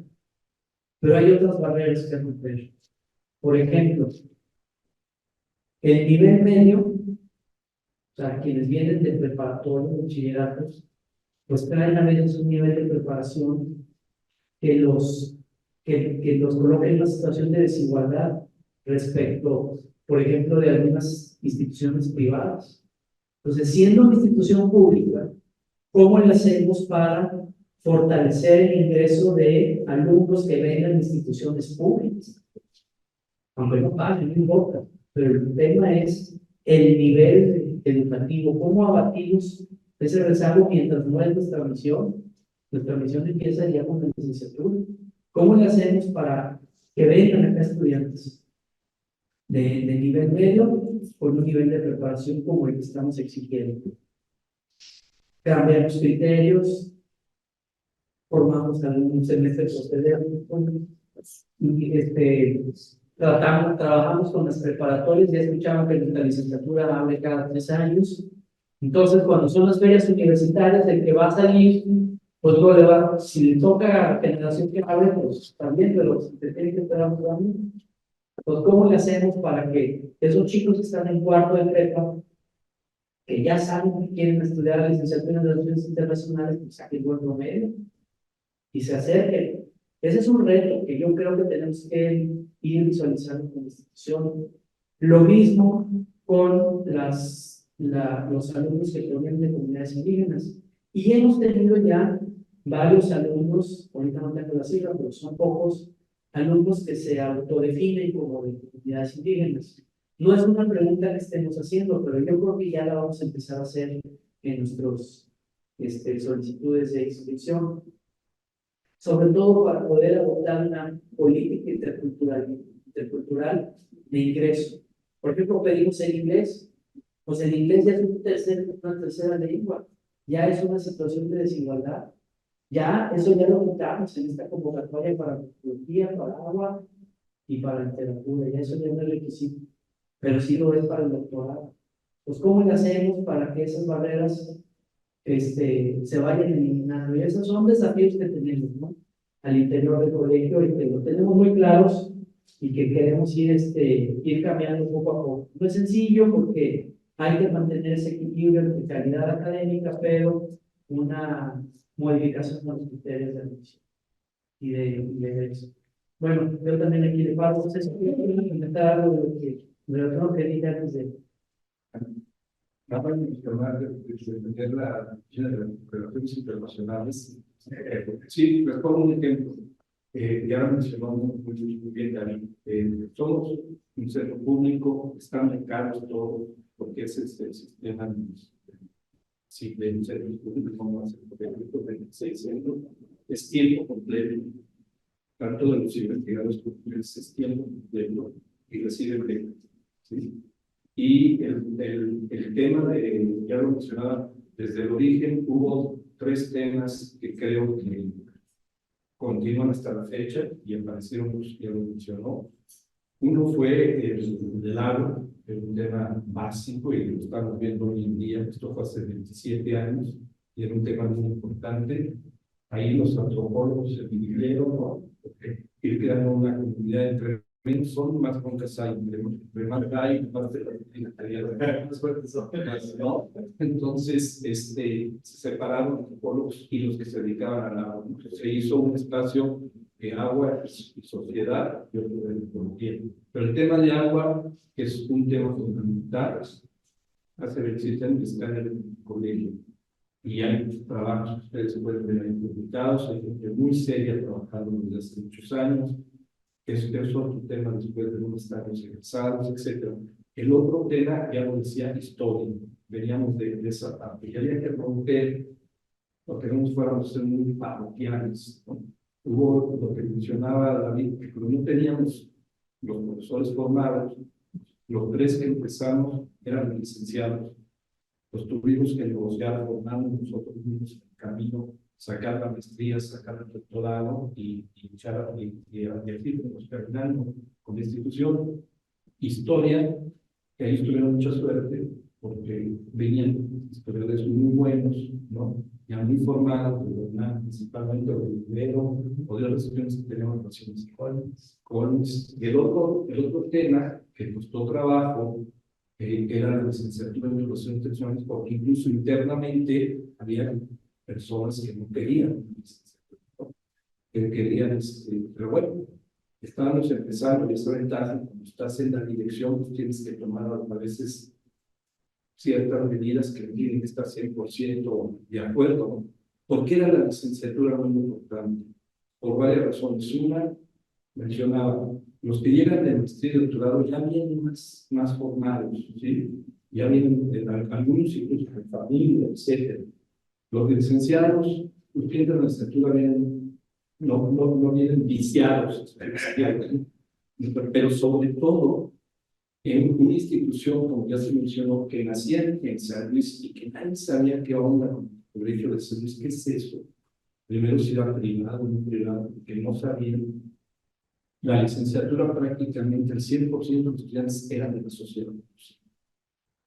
[SPEAKER 2] pero hay otras barreras que romper. Por ejemplo, el nivel medio, o sea, quienes vienen de preparatoria, de bachilleratos, pues traen a veces un nivel de preparación que los coloca en una situación de desigualdad respecto, por ejemplo, de algunas instituciones privadas. Entonces, siendo una institución pública, ¿cómo le hacemos para fortalecer el ingreso de alumnos que vengan de instituciones públicas? Aunque no paguen, no importa, pero el tema es el nivel educativo, cómo abatimos ese rezago mientras no es nuestra misión. Nuestra misión empieza ya con la licenciatura. ¿Cómo le hacemos para que vengan acá estudiantes de nivel medio con un nivel de preparación como el que estamos exigiendo? Cambiamos criterios, formamos algún semestre posterior y trabajamos con las preparatorias. Ya escuchaban que nuestra licenciatura abre cada 3 años. Entonces, cuando son las ferias universitarias, el que va a salir, pues no le va, si le toca a generación que abre, pues también, pero se tiene que esperar un año. Pues, ¿cómo le hacemos para que esos chicos que están en cuarto de prepa, que ya saben que quieren estudiar licenciatura en Relaciones Internacionales, pues saquen buen promedio y se acerquen? Ese es un reto que yo creo que tenemos que ir visualizando con la institución. Lo mismo con los alumnos que provienen de comunidades indígenas. Y hemos tenido ya varios alumnos, ahorita no tengo la cifra, pero son pocos alumnos que se autodefinen como de comunidades indígenas. No es una pregunta que estemos haciendo, pero yo creo que ya la vamos a empezar a hacer en nuestros solicitudes de inscripción, sobre todo para poder adoptar una política intercultural de ingreso. Por ejemplo, pedimos el inglés, pues el inglés ya es una tercera lengua, ya es una situación de desigualdad, ya eso ya lo quitamos en esta convocatoria para biología, para agua y para literatura, ya eso ya no es requisito, pero sí lo es para el doctorado. Pues, ¿cómo le hacemos para que esas barreras se vayan eliminando? Y esos son desafíos que tenemos, ¿no? Al interior del colegio, y que lo tenemos muy claros y que queremos ir cambiando poco a poco. No es sencillo porque hay que mantener ese equilibrio de calidad académica, pero una modificación de los criterios de admisión y de eso. Bueno, yo también aquí le paso, no sé si quiero comentar algo de lo que dije antes de...
[SPEAKER 5] Nada más mencionar defender la de las relaciones internacionales. Sí, les pongo un ejemplo. Ya lo mencionó muy bien David. Somos un centro público, están becados todos, porque ese es el sistema de un centro público, como hace el 26 centros, es tiempo completo. Tanto de los investigadores culturales es tiempo completo y reciben becas. ¿Sí? Y el tema ya lo mencionaba, desde el origen hubo 3 temas que creo que continúan hasta la fecha y aparecieron, ya lo mencionó. Uno fue el lago, un tema básico y lo estamos viendo hoy en día. Esto fue hace 27 años y era un tema muy importante. Ahí los antropólogos se dividieron, ¿no? Ir creando una comunidad entre menos son, más broncas hay, entre más hay, más de la ¿no? Entonces, se separaron los antropólogos y los que se dedicaban a la... Se hizo un espacio agua y sociedad y otro de ecología. Pero el tema de agua es un tema fundamental. Hace 27 años que está en el colegio y hay muchos trabajos que ustedes pueden ver ahí publicados, hay gente muy seria trabajando desde hace muchos años. Es otro tema después de unos años egresados, etc. El otro tema, ya lo decía, historia. Veníamos de esa parte. Y había que romper, porque no nos fuéramos a ser muy parroquiales, ¿no? Hubo lo que mencionaba David, que como no teníamos los profesores formados, los 3 que empezamos eran licenciados. Los tuvimos que negociar, formando nosotros mismos en el camino, sacar la maestría, sacar el doctorado y así nos terminamos con la institución. Historia, que ahí tuvieron mucha suerte, porque venían historiadores muy buenos, ¿no? Ya muy formados, principalmente de dinero o de las instituciones que tenemos relaciones con el otro tema que costó trabajo era la licenciatura en relaciones internacionales, porque incluso internamente había personas que no querían licenciatura, ¿no? Que querían, pero bueno, estábamos empezando y esa ventaja, cuando estás en la dirección, pues tienes que tomar a veces ciertas medidas que tienen que estar 100% de acuerdo, ¿no? ¿Por qué era la licenciatura muy importante? Por varias razones. Una, mencionaba, los que llegan de maestría y doctorado ya vienen más formados, ¿sí? Ya vienen algunos incluso de familia, etc. Los licenciados, los que entran a la licenciatura no vienen viciados, pero sobre todo en una institución, como ya se mencionó, que nacía en San Luis y que nadie sabía qué onda con el colegio de San Luis. ¿Qué es eso? Primero si era privado, no privado, porque no sabían. La licenciatura prácticamente el 100% de los estudiantes eran de la sociedad.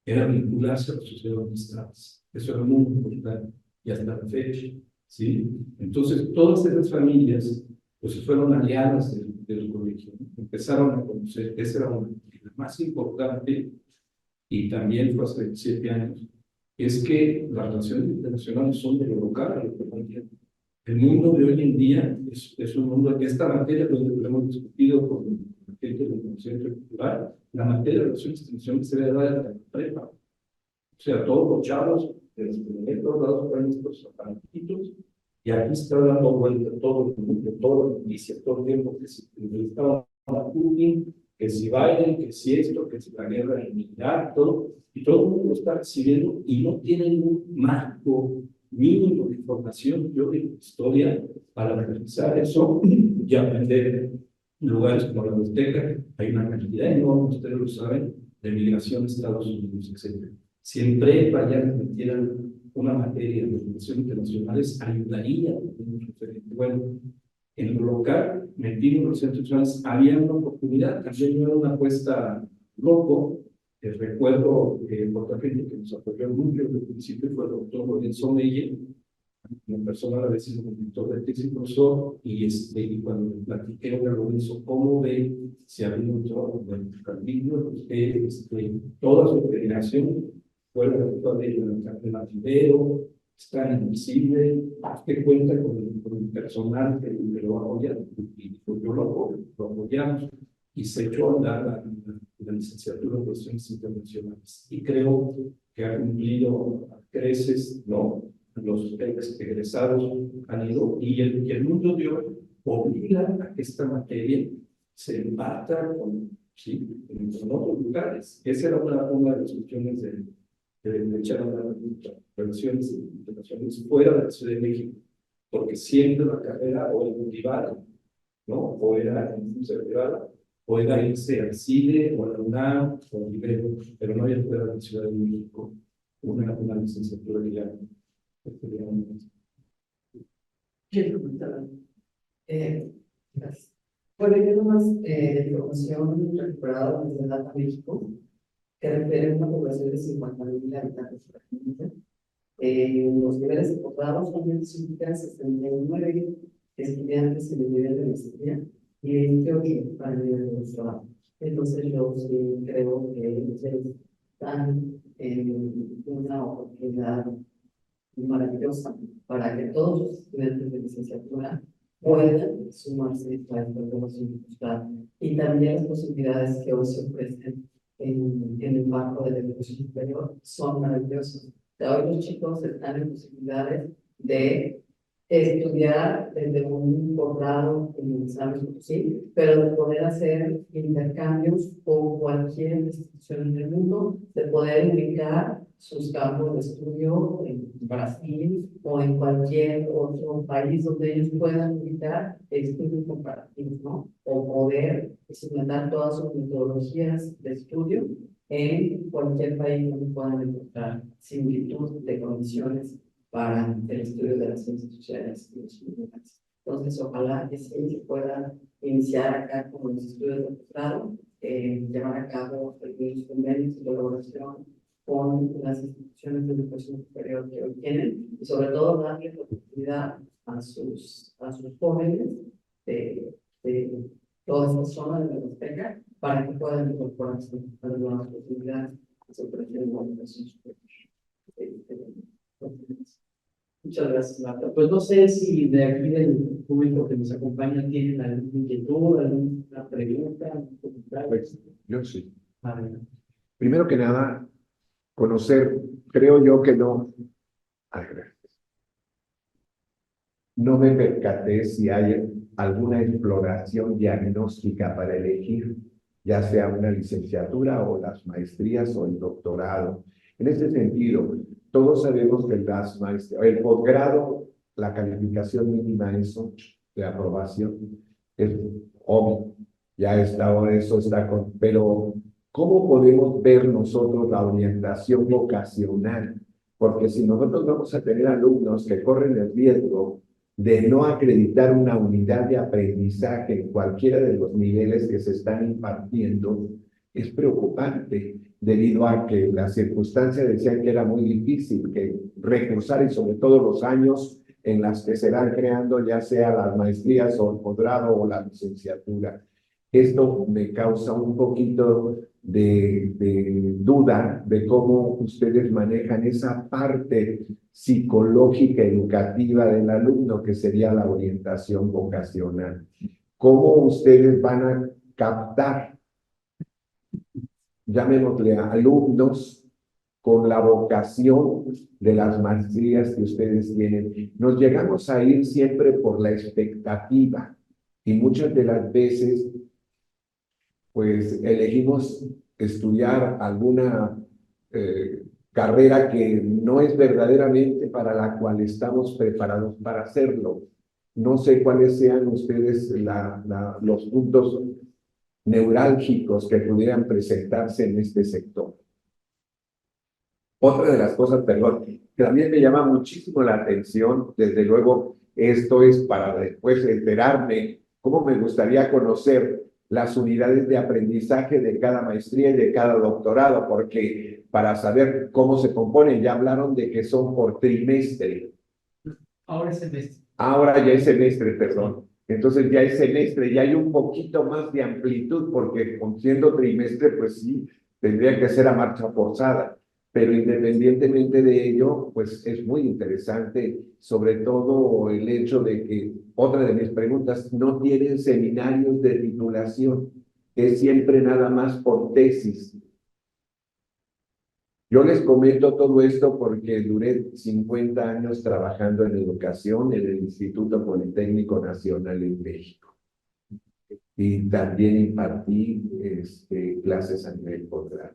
[SPEAKER 5] Era vincularse a la sociedad administrativa. Eso era muy importante y hasta la fecha, ¿sí? Entonces, todas esas familias pues fueron aliadas del colegio, ¿no? Empezaron a conocer, esa era una. La más importante, y también fue hace 7 años, es que las relaciones internacionales son de lo local a lo que el mundo de hoy en día es un mundo que esta materia, donde lo hemos discutido con la gente de la Centro Cultural, la materia de relaciones internacionales se debe dar en la prepa. O sea, todos los chavos de los primeros lados para estos aparatitos, y aquí está dando vuelta todo el mundo, toda la noticia, todo el tiempo que se estaba a Putin, que si Biden, que si esto, que si la guerra en Irak, todo, y todo el mundo lo está recibiendo y no tienen un marco mínimo de información, yo de historia, para realizar eso y aprender lugares como la Azteca. Hay una cantidad enorme, ustedes lo saben, de migración a Estados Unidos, etc. Si en prepa ya metieran una materia de relaciones internacionales, ayudaría. Bueno, en lo local, metido en los centros nacionales, había una oportunidad, también no era una apuesta loco. Recuerdo otra gente que nos apoyó mucho desde el principio fue el doctor Lorenzo Meyer, una persona a veces como director de tesis y profesor, y cuando le platiqué a Lorenzo cómo ve si había otro camino, toda su federación fue el rector de la Rivero, está invisible, usted cuenta con el personal que lo apoya, y yo lo apoyamos, y se echó a andar la licenciatura en Relaciones Internacionales. Y creo que ha cumplido creces, ¿no? Los egresados han ido, y el mundo de hoy obliga a que esta materia se emparta ¿sí? en otros lugares. Esa era una de las cuestiones de echar a andar las relaciones internacionales fuera de la Ciudad de México, porque siempre la carrera o era privada, ¿no? O era en privada, o era irse al CIDE o a la UNAM o al Ibero, pero no había fuera de la Ciudad de México una licenciatura que ya.
[SPEAKER 3] Quiero comentar. Gracias. Bueno, yo nomás información recuperada desde Data México, que refiere a una población de 50,000 habitantes prácticamente. Los niveles acordados son 169 estudiantes en el nivel de maestría y 28 para el nivel de doctorado. Entonces, yo sí creo que ustedes están en una oportunidad maravillosa para que todos los estudiantes de licenciatura puedan sumarse a esta formación posgrado y también las posibilidades que hoy se ofrecen en el marco de la educación superior son maravillosas. O sea, hoy los chicos están en posibilidades de estudiar desde un posgrado en San Luis Potosí, pero de poder hacer intercambios con cualquier institución en el mundo, de poder ubicar sus campos de estudio en Brasil o en cualquier otro país donde ellos puedan ubicar estudios comparativos, ¿no? O poder implementar todas sus metodologías de estudio en cualquier país donde puedan encontrar similitud de condiciones para el estudio de las ciencias sociales y los humanas. Entonces, ojalá que sí se pueda iniciar acá con los estudios de posgrado, llevar a cabo algunos convenios de colaboración con las instituciones de educación superior que hoy tienen y sobre todo darle la oportunidad a sus jóvenes de toda esta zona de la Huasteca para que puedan incorporarse a las nuevas posibilidades que se ofrecen en la educación superior.
[SPEAKER 2] Muchas gracias, Marta. Pues no sé si de aquí del público que nos acompaña tienen alguna inquietud, alguna pregunta, algún comentario.
[SPEAKER 6] Pues, yo sí.
[SPEAKER 2] Vale.
[SPEAKER 6] Primero que nada, conocer, creo yo que no. Ay, gracias. No me percaté si hay alguna exploración diagnóstica para elegir, ya sea una licenciatura o las maestrías o el doctorado. En este sentido, todos sabemos que el posgrado, la calificación mínima es 8 de aprobación, es obvio, ya está, ahora eso está con, pero ¿cómo podemos ver nosotros la orientación vocacional? Porque si nosotros vamos a tener alumnos que corren el riesgo de no acreditar una unidad de aprendizaje en cualquiera de los niveles que se están impartiendo, es preocupante, debido a que las circunstancias decían que era muy difícil que recursar y sobre todo los años en las que se van creando ya sea las maestrías o el posgrado o la licenciatura. Esto me causa un poquito de duda de cómo ustedes manejan esa parte psicológica educativa del alumno, que sería la orientación vocacional. ¿Cómo ustedes van a captar, llamémosle, a alumnos con la vocación de las maestrías que ustedes tienen? Nos llegamos a ir siempre por la expectativa y muchas de las veces pues elegimos estudiar alguna carrera que no es verdaderamente para la cual estamos preparados para hacerlo. No sé cuáles sean ustedes los puntos neurálgicos que pudieran presentarse en este sector. Otra de las cosas, perdón, que también me llama muchísimo la atención, desde luego, esto es para después enterarme, cómo me gustaría conocer las unidades de aprendizaje de cada maestría y de cada doctorado, porque para saber cómo se componen, ya hablaron de que son por trimestre.
[SPEAKER 2] Ahora es semestre.
[SPEAKER 6] Ahora ya es semestre, perdón. Entonces ya es semestre, ya hay un poquito más de amplitud, porque siendo trimestre, pues sí, tendría que ser a marcha forzada. Pero independientemente de ello, pues es muy interesante, sobre todo el hecho de que, otra de mis preguntas, no tienen seminarios de titulación, es siempre nada más por tesis. Yo les comento todo esto porque duré 50 años trabajando en educación en el Instituto Politécnico Nacional en México. Y también impartí clases a nivel posgrado.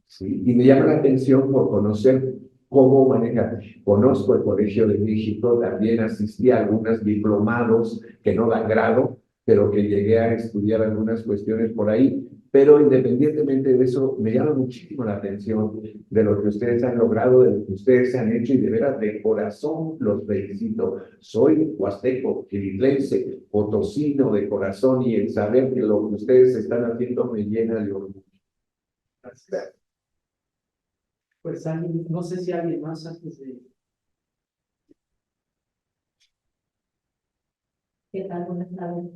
[SPEAKER 6] Sí, y me llama la atención por conocer cómo manejan. Conozco el Colegio de México, también asistí a algunos diplomados que no dan grado, pero que llegué a estudiar algunas cuestiones por ahí. Pero independientemente de eso, me llama muchísimo la atención de lo que ustedes han logrado, de lo que ustedes han hecho, y de veras, de corazón los felicito. Soy huasteco, quilitlense, potosino de corazón, y el saber que lo que ustedes están haciendo me llena de orgullo. Gracias.
[SPEAKER 2] Pues no sé si alguien más antes de...
[SPEAKER 7] ¿Qué tal? Buenas tardes.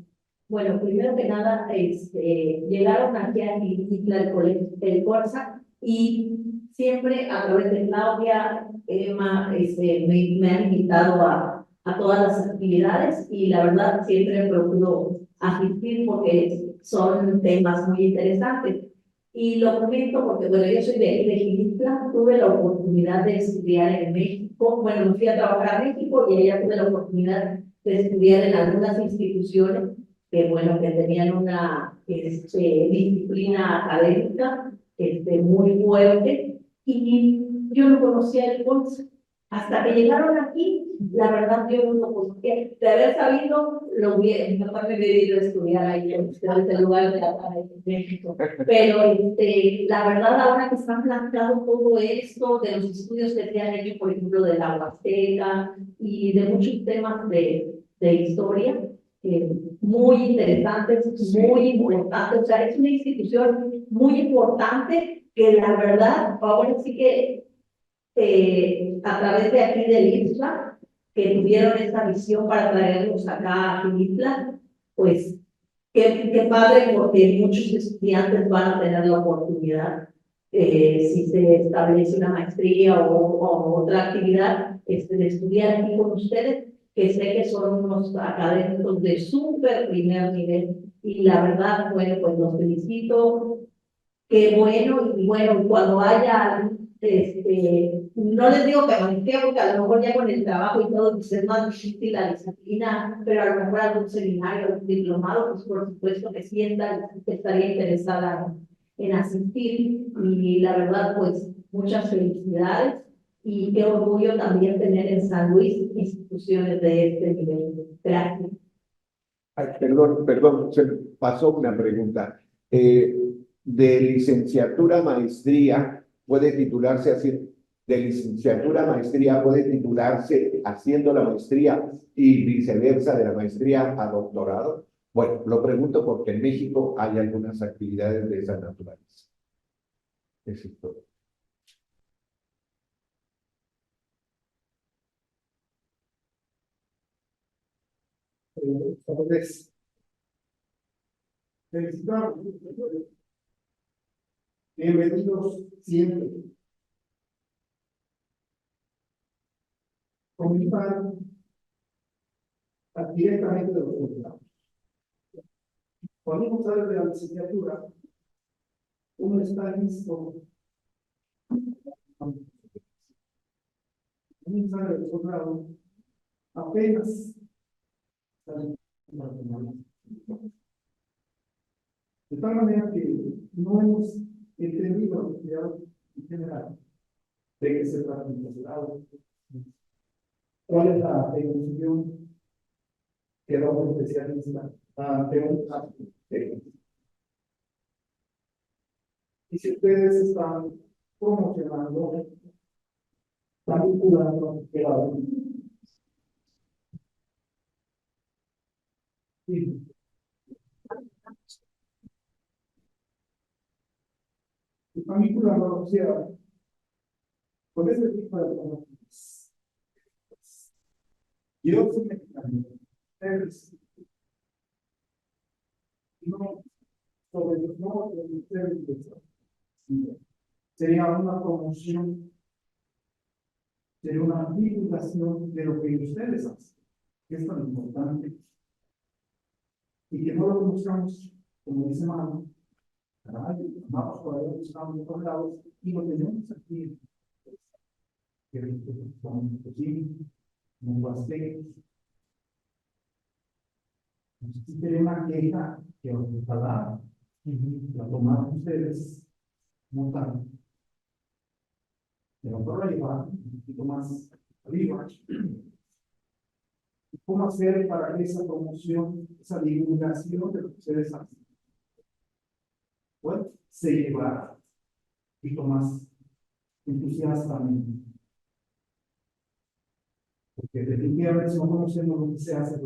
[SPEAKER 7] Bueno, primero que nada, llegaron aquí a Gilitla el Corsa, y siempre a través de Claudia, Emma, me han invitado a todas las actividades y la verdad siempre procuro asistir porque son temas muy interesantes. Y lo comento porque, bueno, yo soy de Gilitla, tuve la oportunidad de estudiar en México, bueno, me fui a trabajar a México y allá tuve la oportunidad de estudiar en algunas instituciones que, bueno, que tenían una disciplina académica muy fuerte y yo no conocía el CONSA. Hasta que llegaron aquí, la verdad yo no lo conocía. De haber sabido, lo hubiera, mejor me hubiera ido a estudiar ahí en el lugar de acá en México. Pero la verdad, ahora que están planteando todo esto, de los estudios que se han hecho, por ejemplo, de la Huasteca y de muchos temas de historia, muy interesantes, muy importantes. O sea, es una institución muy importante que la verdad, ahora sí que a través de aquí del ISLA, que tuvieron esta visión para traerlos acá a Gilitla, pues qué padre porque muchos estudiantes van a tener la oportunidad, si se establece una maestría o otra actividad, de estudiar aquí con ustedes, que sé que son unos académicos de súper primer nivel. Y la verdad, bueno, pues los felicito. Qué bueno, y bueno, cuando haya, no les digo que maestría, porque a lo mejor ya con el trabajo y todo, pues es más difícil la disciplina, pero a lo mejor algún seminario, algún diplomado, pues por supuesto que sienta, que estaría interesada en asistir, y la verdad, pues muchas felicidades, y qué orgullo también tener en San Luis instituciones de este nivel. Gracias.
[SPEAKER 6] Ay, perdón, se me pasó una pregunta. De licenciatura a maestría puede titularse así, de licenciatura a maestría puede titularse haciendo la maestría y viceversa de la maestría a doctorado. Bueno, lo pregunto porque en México hay algunas actividades de esa naturaleza. Eso es todo.
[SPEAKER 8] Entonces, felicitamos. Bienvenidos siempre. Comenzar directamente de los resultados. Cuando uno sale de la licenciatura, uno está listo. Uno sale del posgrado, apenas sale de tal manera que no hemos entendido en general de qué se trata el posgrado, cuál es la evolución que da un especialista ante un caso técnico. Y si ustedes están promocionando, están vinculando el aula. Y están vinculando a la sociedad con este tipo de conocimientos. Yo soy mexicano, ustedes no, sobre los modos de ustedes, sería una promoción, sería una divulgación de lo que ustedes hacen, que es tan importante, y que no lo buscamos, como dice Manu, vamos por ahí buscando en otros lados, y lo tenemos aquí, que como Potosí, como Huasteca. Si tienen una queja que ojalá la tomaron ustedes, no tanto. Pero por arriba, un poquito más arriba, ¿cómo hacer para que esa promoción, esa divulgación de lo que ustedes hacen? Bueno, se llevará un poquito más entusiastamente. Porque definitivamente si no conocemos lo que se hace,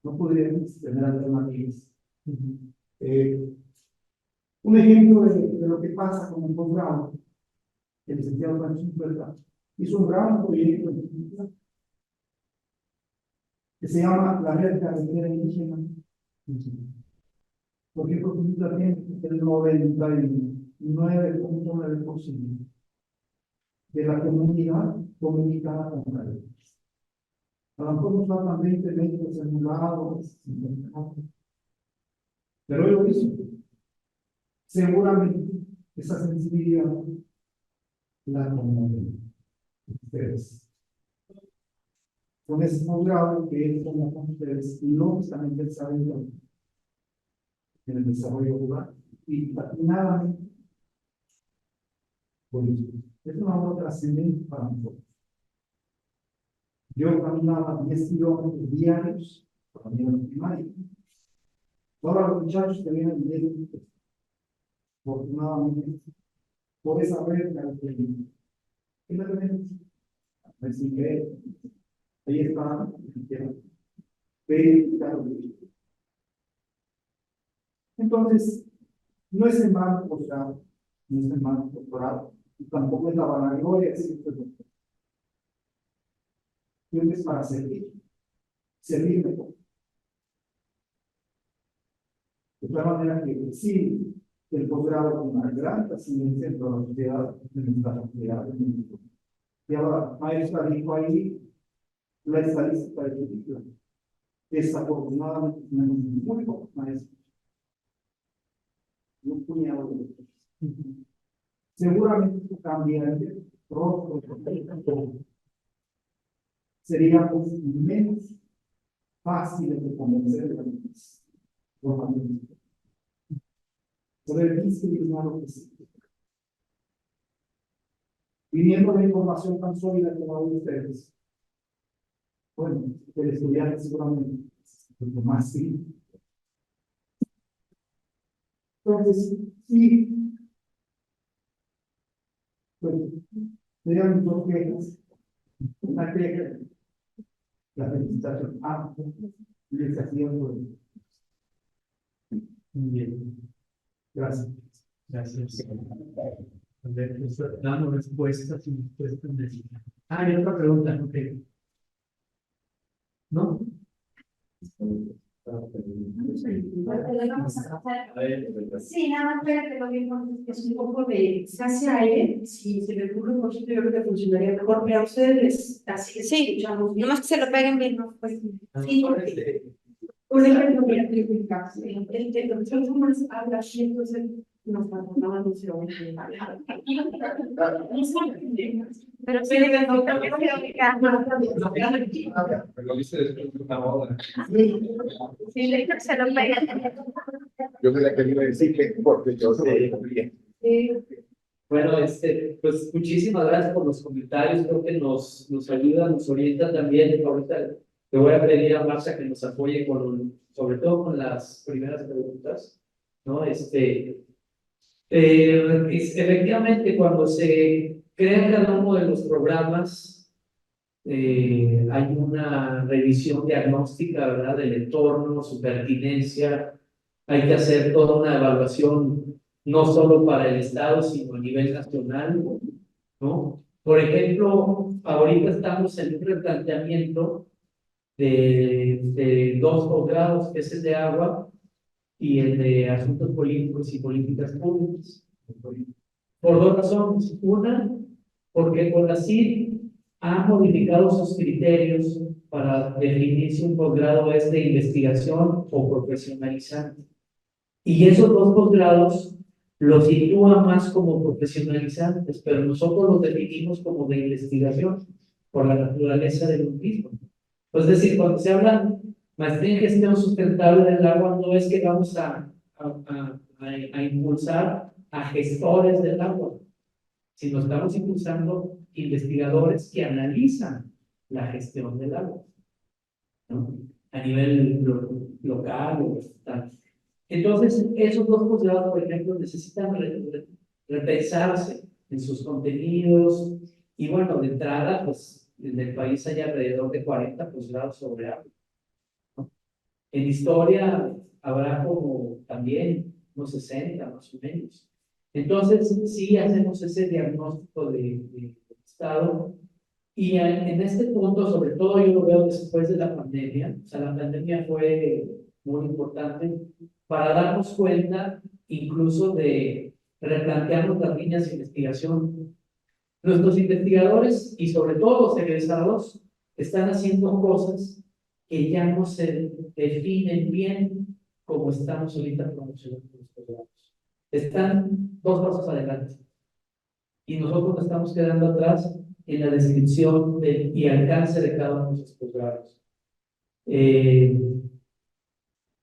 [SPEAKER 8] no podríamos tener alternativas. Un ejemplo de lo que pasa con el posgrado, el licenciado Francisco Puerta hizo un gran proyecto que se llama la Red Carretera Indígena. Porque el tiene el 99.9% de la comunidad dominicana con A lo mejor nos faltan 20 metros en un lado, pero yo pienso, seguramente esa sensibilidad la conocen ustedes. Con ese posgrado que es como con ustedes, y no están interesados en el desarrollo rural, y nada, pues, es una obra trascendente para nosotros. Yo caminaba 10 kilómetros diarios para mi primaria. Ahora los muchachos que vienen de afortunadamente, por esa red que la tenemos. Así que ahí está, entonces, no es en vano posgrado, no es en vano doctorado, y tampoco es la vanagloria, siempre es para servir mejor. De tal manera que sí, el posgrado es una gran trascendencia en toda la sociedad, en nuestra sociedad, en el mundo. Y ahora, maestra dijo ahí la estadística de película. Desafortunadamente, tenemos muy pocos maestros. Un puñado de ellos. Seguramente cambiaría rostro, seríamos menos fáciles de convencer de la poder discriminar lo que sí. Viniendo la información tan sólida como la de ustedes, bueno, el estudiante seguramente es lo más crítico. Entonces, sí, bueno, serían dos quejas. Una queja, la felicitación amplia, les hacía por
[SPEAKER 2] Muy bien.
[SPEAKER 8] gracias.
[SPEAKER 2] Gracias. A ver, damos respuestas y respuestas de... Ah, hay otra pregunta, ¿no? ¿No? A ver,
[SPEAKER 1] Sí, nada más para que lo digan, es un poco de sacia aire. Si se le ocurre un poquito, yo creo que funcionaría mejor, pero a ustedes les así
[SPEAKER 9] Sí,
[SPEAKER 1] escuchamos bien.
[SPEAKER 9] nomás que se lo peguen bien, ¿no?
[SPEAKER 1] Pues,
[SPEAKER 2] a lo
[SPEAKER 1] sí,
[SPEAKER 2] mejor este,
[SPEAKER 1] por ejemplo, mira, el doctor Gómez habla así, entonces nos abandonaban, no se oye.
[SPEAKER 9] Pero sí, el doctor que se ubica.
[SPEAKER 5] Me lo dice después de una hora.
[SPEAKER 9] Sí, le digo que se lo peguen.
[SPEAKER 6] Yo me la quería decir que porque yo sé bien.
[SPEAKER 2] bueno, pues muchísimas gracias por los comentarios, creo que nos ayuda, nos orienta también. Ahorita le voy a pedir a Marcia que nos apoye sobre todo con las primeras preguntas, ¿no? Efectivamente, cuando se crea cada uno de los programas, hay una revisión diagnóstica, ¿verdad?, del entorno, su pertinencia. Hay que hacer toda una evaluación, no solo para el Estado, sino a nivel nacional, ¿no? Por ejemplo, ahorita estamos en un replanteamiento de dos posgrados, que es el de agua y el de asuntos políticos y políticas públicas. Por dos razones. Una, porque CONACYT ha modificado sus criterios para definir si un posgrado es de investigación o profesionalizante. Y esos dos posgrados los sitúan más como profesionalizantes, pero nosotros los definimos como de investigación por la naturaleza del mismo. Es decir, cuando se habla maestría en gestión sustentable del agua, no es que vamos a impulsar a gestores del agua, sino estamos impulsando investigadores que analizan la gestión del agua, ¿no? A nivel local o estatal. Entonces, esos dos posgrados, por ejemplo, necesitan repensarse en sus contenidos. Y bueno, de entrada, pues en el país hay alrededor de 40 posgrados sobre agua. En historia habrá como también unos 60 más o menos. Entonces, sí hacemos ese diagnóstico de estado. Y en este punto, sobre todo yo lo veo después de la pandemia, o sea, la pandemia fue muy importante para darnos cuenta incluso de replantearnos las líneas de investigación. Nuestros investigadores y sobre todo los egresados están haciendo cosas que ya no se definen bien como estamos ahorita promocionando los posgrados. Están 2 pasos adelante. Y nosotros nos estamos quedando atrás en la descripción y alcance de cada uno de nuestros posgrados.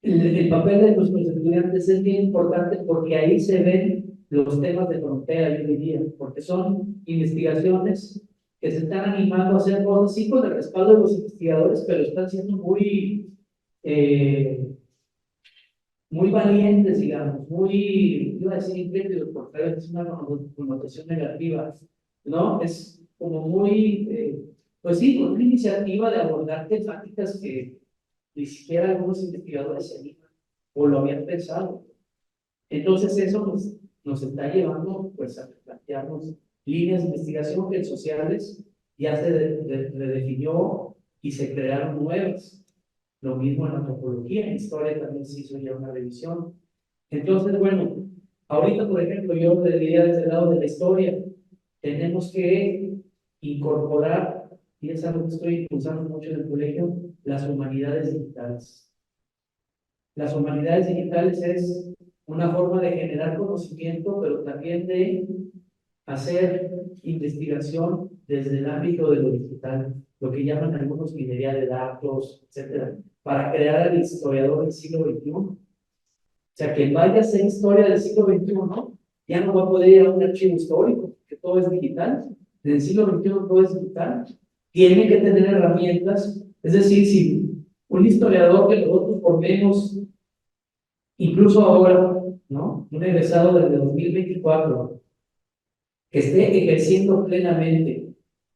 [SPEAKER 2] El papel de nuestros estudiantes es bien importante porque ahí se ven los temas de frontera, yo diría, porque son investigaciones que se están animando a hacer cosas, sí, con el respaldo de los investigadores, pero están siendo muy valientes, digamos, muy, iba a decir intrépidos, porque a veces es una connotación negativa, ¿no? Es como muy, pues sí, con una iniciativa de abordar temáticas que ni siquiera algunos investigadores se animan o lo habían pensado. Entonces eso nos está llevando pues a plantearnos líneas de investigación que en sociales ya se redefinió y se crearon nuevas. Lo mismo en antropología, en historia también se hizo ya una revisión. Entonces, bueno, ahorita, por ejemplo, yo te diría desde el lado de la historia, tenemos que incorporar, y es algo que estoy impulsando mucho en el colegio, las humanidades digitales. Las humanidades digitales es una forma de generar conocimiento, pero también de hacer investigación desde el ámbito de lo digital, lo que llaman algunos minería de datos, etcétera, para crear al historiador del siglo XXI. O sea, que vaya a hacer historia del siglo XXI, ¿no? Ya no va a poder ir a un archivo histórico, que todo es digital. En el siglo XXI todo es digital. Tiene que tener herramientas. Es decir, si un historiador que nosotros formemos, incluso ahora, ¿no? Un egresado desde 2024, que esté ejerciendo plenamente,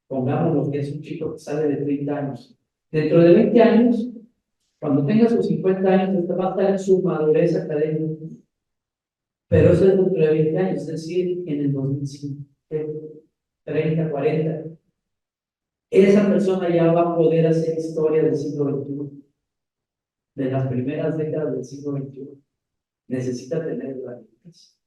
[SPEAKER 2] pongámoslo que es un chico que sale de 30 años, dentro de 20 años, cuando tenga sus 50 años, va a estar en su madurez académica, pero eso es dentro de 20 años, es decir, en el 2005, 30, 40, esa persona ya va a poder hacer historia del siglo XXI, de las primeras décadas del siglo XXI. Necesita tener herramientas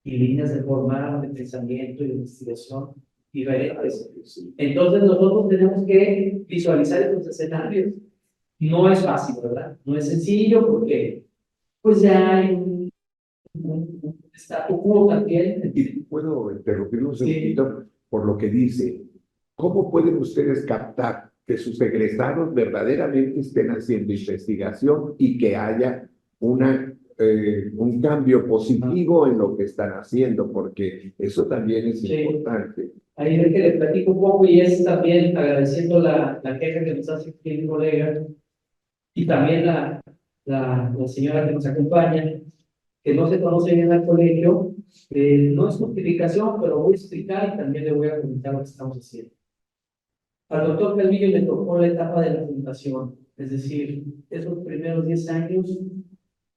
[SPEAKER 2] y líneas de formar, de pensamiento y de investigación diferentes. Entonces nosotros tenemos que visualizar estos escenarios. No es fácil, ¿verdad? No es sencillo porque pues ya hay un statu quo también.
[SPEAKER 6] Y puedo interrumpir un segundito por lo que dice. ¿Cómo pueden ustedes captar que sus egresados verdaderamente estén haciendo investigación y que haya un cambio positivo en lo que están haciendo? Porque eso también es importante.
[SPEAKER 2] Ahí es que le platico un poco y es también agradeciendo la queja que nos hace aquí mi colega y también la señora que nos acompaña, que no se conoce bien al colegio. No es justificación, pero voy a explicar y también le voy a comentar lo que estamos haciendo. Al doctor Calvillo le tocó la etapa de la fundación, es decir, esos primeros 10 años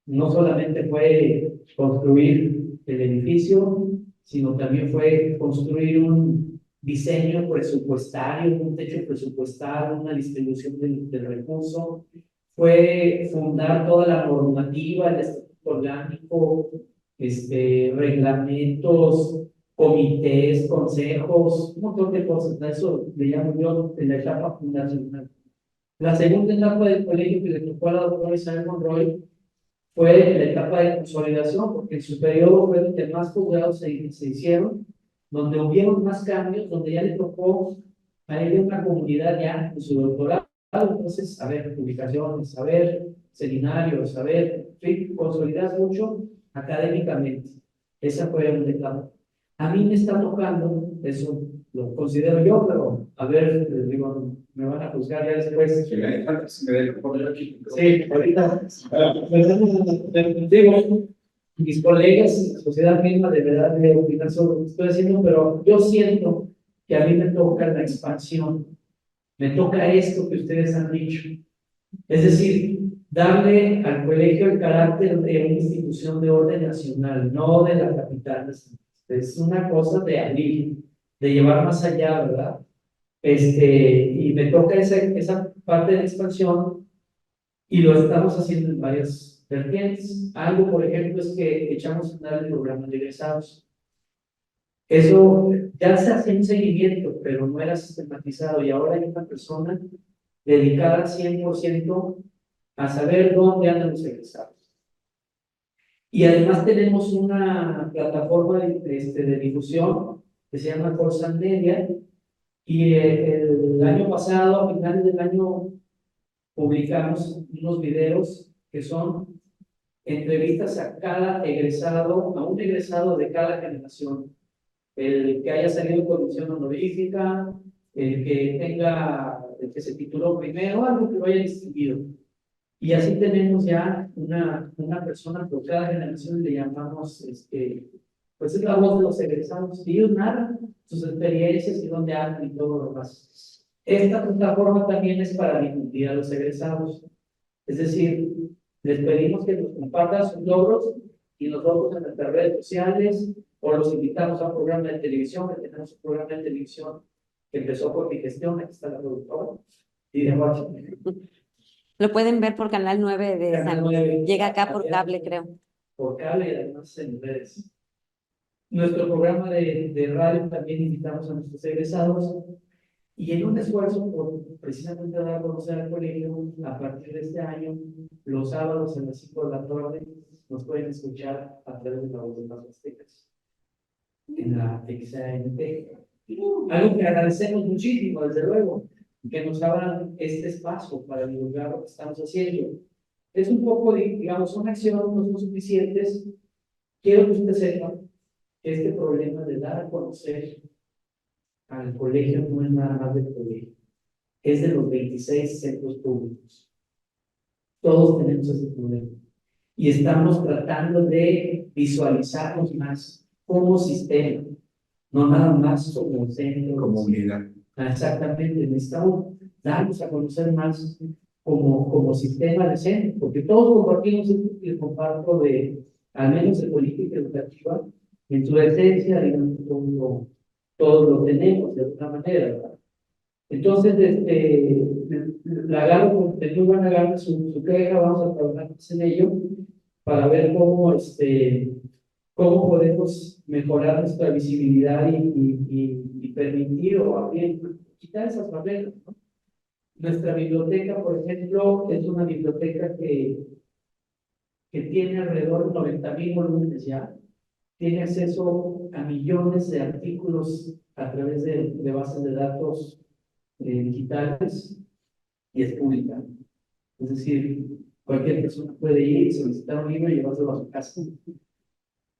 [SPEAKER 2] no solamente fue construir el edificio, sino también fue construir un diseño presupuestario, un techo presupuestario, una distribución del recurso, fue fundar toda la normativa, el estatuto orgánico, reglamentos, comités, consejos, un montón de cosas. Eso le llamo yo en la etapa fundacional. La segunda etapa del colegio que le tocó a la doctora Isabel Monroy fue la etapa de consolidación, porque en su periodo fue donde más posgrados se hicieron, donde hubieron más cambios, donde ya le tocó a ella una comunidad ya en su doctorado. Entonces, a ver, publicaciones, a ver, seminarios, a ver, sí, consolidar mucho académicamente. Esa fue una etapa. A mí me está tocando, eso lo considero yo, pero a ver, les digo, me van a juzgar ya después. Sí, ahorita, digo, mis colegas, la sociedad misma deberá de opinar sobre lo que estoy haciendo, pero yo siento que a mí me toca la expansión, me toca esto que ustedes han dicho. Es decir, darle al colegio el carácter de una institución de orden nacional, no de la capital. Es una cosa de abrir, de llevar más allá, ¿verdad? Y me toca esa parte de expansión y lo estamos haciendo en varias vertientes. Algo, por ejemplo, es que echamos a andar el programa de egresados. Eso ya se hace un seguimiento, pero no era sistematizado y ahora hay una persona dedicada 100% a saber dónde andan los egresados. Y además tenemos una plataforma de difusión que se llama Corsa Media, y el año pasado, a finales del año, publicamos unos videos que son entrevistas a cada egresado, a un egresado de cada generación. El que haya salido con mención honorífica, el que se tituló primero, algo que lo haya distinguido. Y así tenemos ya una persona por cada generación, le llamamos, pues es la voz de los egresados, y ellos narran sus experiencias y dónde andan y todo lo demás. Esta plataforma también es para difundir a los egresados, es decir, les pedimos que nos compartan sus logros y nosotros en nuestras redes sociales, o los invitamos a un programa de televisión, que tenemos un programa de televisión que empezó por mi gestión, aquí está la productora, y de Washington.
[SPEAKER 10] Lo pueden ver por Canal 9 de
[SPEAKER 2] Canal
[SPEAKER 10] San
[SPEAKER 2] 9.
[SPEAKER 10] Llega acá por cable, creo.
[SPEAKER 2] Por cable y además en redes. Nuestro programa de radio también invitamos a nuestros egresados, y en un esfuerzo por precisamente dar a conocer al colegio, a partir de este año, los sábados a las 5 de la tarde, nos pueden escuchar a través de la voz de las aztecas en la XANT. Algo que agradecemos muchísimo, desde luego, que nos abran este espacio para divulgar lo que estamos haciendo. Es un poco, digamos, una acción, no son suficientes. Quiero que usted sepa que este problema de dar a conocer al colegio no es nada más del colegio, es de los 26 centros públicos. Todos tenemos ese problema. Y estamos tratando de visualizarnos más como sistema, no nada más como centro.
[SPEAKER 6] Comunidad.
[SPEAKER 2] Exactamente, necesitamos darnos a conocer más como sistema de centro, porque todos compartimos el comparto de, al menos de política educativa, en su esencia, digamos, todos lo tenemos de alguna manera, ¿verdad? Entonces, la agarro de muy buena gana su queja, vamos a trabajar más en ello para ver cómo podemos mejorar nuestra visibilidad y permitir o abrir, quitar esas barreras, ¿no? Nuestra biblioteca, por ejemplo, es una biblioteca que tiene alrededor de 90,000 volúmenes ya, tiene acceso a millones de artículos a través de bases de datos digitales, y es pública. Es decir, cualquier persona puede ir y solicitar un libro y llevárselo a su casa,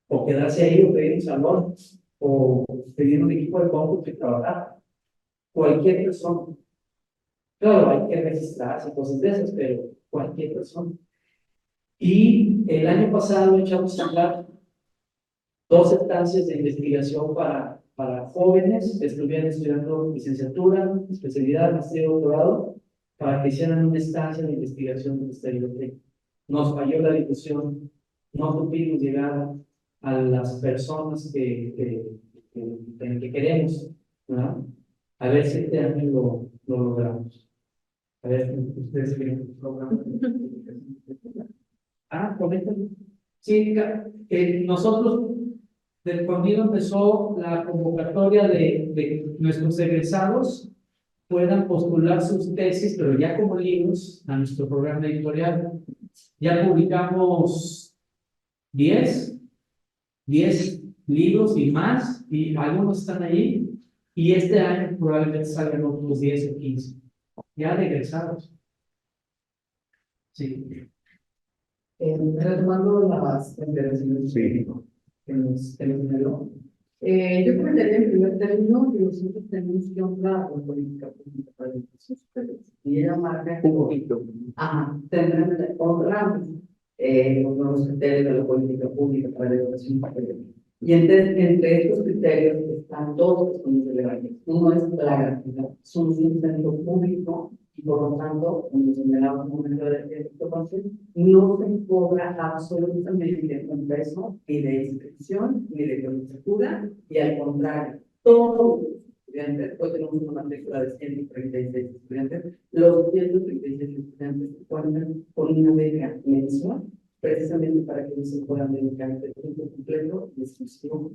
[SPEAKER 2] o quedarse ahí, o pedir un salón, o pedir un equipo de cómputo y trabajar. Cualquier persona. Claro, hay que registrarse, cosas de esas, pero cualquier persona. Y el año pasado echamos a andar 2 estancias de investigación para jóvenes que estuvieran estudiando licenciatura, especialidad, maestría y doctorado, para que hicieran una estancia de investigación en esta biblioteca. Nos falló la difusión, no supimos llegar a las personas que queremos, ¿verdad? A ver si este año lo logramos. A ver, ustedes quieren un programa. Comenten. Sí, nosotros, cuando empezó la convocatoria de nuestros egresados, puedan postular sus tesis, pero ya como libros, a nuestro programa editorial. Ya publicamos 10 libros y más, y algunos están ahí, y este año probablemente salgan otros 10 o 15, ya de egresados. Sí.
[SPEAKER 3] Retomando las intervenciones que nos generó, yo comentaría en primer término que nosotros tenemos que honrar la política pública para la educación superior. Y ella marca un poquito. Tendremos que honrar los nuevos criterios de la política pública para la educación superior. Y entre estos criterios están 2 que son relevantes. Uno es la gratuidad. Somos un centro público y por lo tanto, como señalaba en un momento de no se cobra absolutamente un peso ni de inscripción ni de colegiatura, y al contrario, todos los estudiantes, hoy tenemos una matrícula de 136 estudiantes, los 136 estudiantes cuentan con una beca mensual, precisamente para que ellos se puedan dedicar de tiempo completo y exclusivo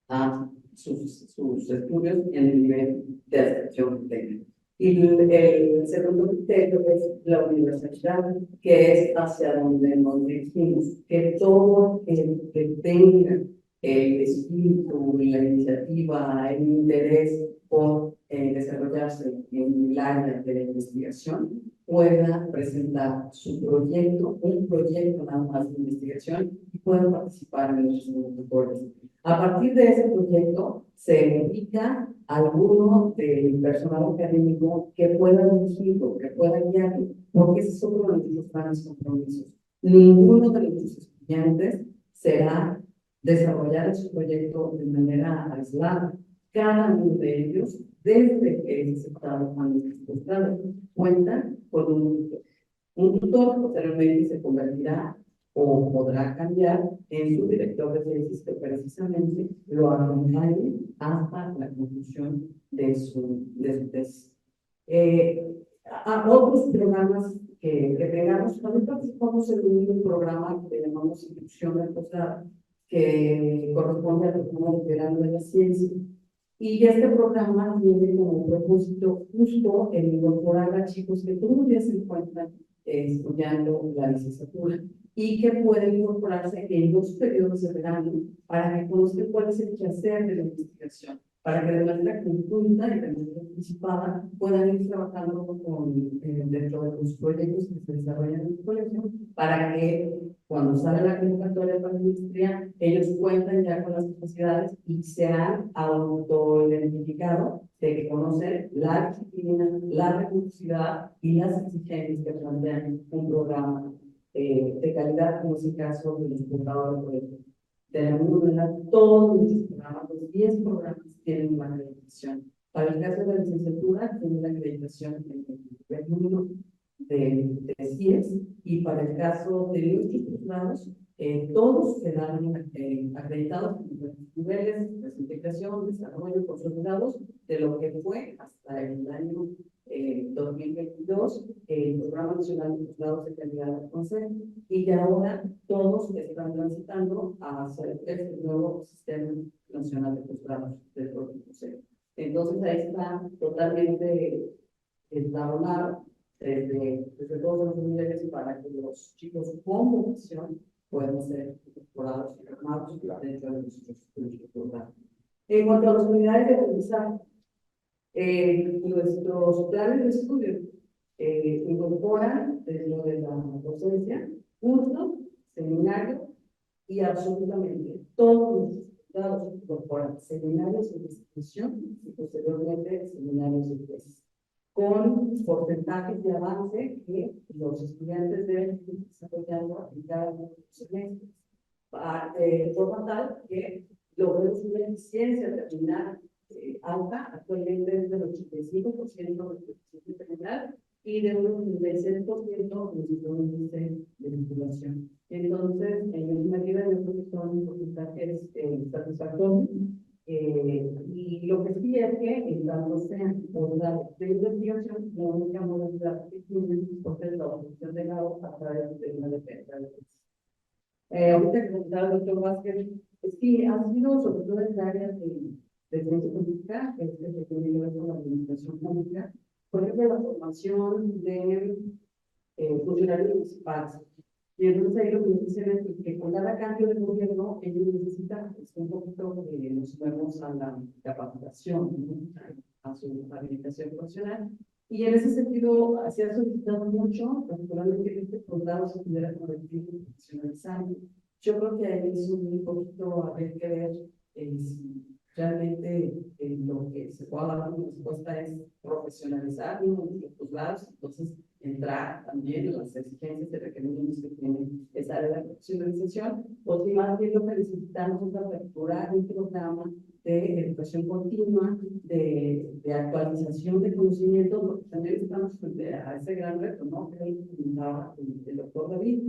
[SPEAKER 3] a sus estudios en el nivel de adscripción técnica.
[SPEAKER 4] Y el segundo criterio es la universalidad, que es hacia donde nos dirigimos, que todo el que tenga el espíritu, la iniciativa, el interés por desarrollarse en el área de la investigación pueda presentar su proyecto, un proyecto nada más de investigación y puedan participar en los tutores. A partir de ese proyecto se ubica alguno del personal académico que pueda dirigirlo, que pueda guiarlo, porque ese es otro de nuestros grandes compromisos. Ninguno de nuestros estudiantes será desarrollar su proyecto de manera aislada. Cada uno de ellos, desde que es aceptado a nuestros postgrados, cuenta con un tutor. Un tutor posteriormente se convertirá o podrá cambiar en su director de tesis, que precisamente lo acompañe hasta la conclusión de su tesis. A otros programas que tengamos, también participamos en un programa que llamamos Inscripción del Posgrado, que corresponde al programa de verano de la ciencia. Y este programa tiene como propósito justo el incorporar a chicos que todos los días se encuentran estudiando la licenciatura y que pueden incorporarse en los periodos de verano para que conozcan cuál es el quehacer de la investigación, para que de manera conjunta y de manera anticipada puedan ir trabajando dentro de los proyectos que se desarrollan en el colegio, para que cuando sale la convocatoria para la industria, ellos cuentan ya con las capacidades y se han autoidentificado de que conocen la disciplina, la recursividad y las exigencias que plantean un programa de calidad, como es el caso de los posgrados de colegio. De la misma manera, todos nuestros programas, los 10 programas, tienen una acreditación. Para el caso de la licenciatura, tiene la acreditación en el nivel 1 de CIES, y para el caso de nuestros posgrados, todos quedaron acreditados en los niveles de integración, desarrollo, consolidados de lo que fue hasta el año 2022 el Programa Nacional de Posgrados de Calidad del Consejo, y ya ahora todos están transitando hacia el nuevo Sistema Nacional de Posgrados del propio Consejo. Entonces ahí está totalmente eslabonado desde todos los niveles para que los chicos con vocación puedan ser incorporados y formados dentro de nuestros programas. En cuanto a las unidades de aprendizaje, nuestros planes de estudio incorporan dentro de la docencia cursos, seminarios y absolutamente todos los dados incorporan seminarios de investigación y posteriormente seminarios de tesis, con porcentajes de avance que los estudiantes deben ir desarrollando en cada uno de los semestres, de forma tal que logremos una eficiencia terminal alta, actualmente es del 85% de la eficiencia terminal y de un 96% de nuestro índice de vinculación. Entonces, en esa medida, yo creo que son porcentajes satisfactorios. Y lo que sí es que, en tanto sea por la de investigación, la única modalidad que tienen es la obtención de grado a través de una defensa de tesis. Ahorita que comentaba el doctor Vázquez, sí, ha sido sobre todo en el área de ciencia política, que tiene que ver con la administración pública, por ejemplo, la formación de funcionarios municipales. Y entonces ahí lo que dicen es que con cada cambio de gobierno, ellos necesitan un poquito nos vemos a la capacitación, a su habilitación profesional. Y en ese sentido, se ha solicitado mucho, particularmente que este programa se pudiera convertir en profesionalizante. Yo creo que ahí es un poquito a ver que ver si realmente lo que se pueda dar como respuesta es profesionalizar los posgrados, entonces entrar también en las exigencias de requerimientos que tiene esa área de la profesionalización, o si más bien lo que necesitamos es apertura un programa de educación continua, de actualización de conocimiento, porque también estamos frente a ese gran reto, ¿no? Que comentaba el doctor David.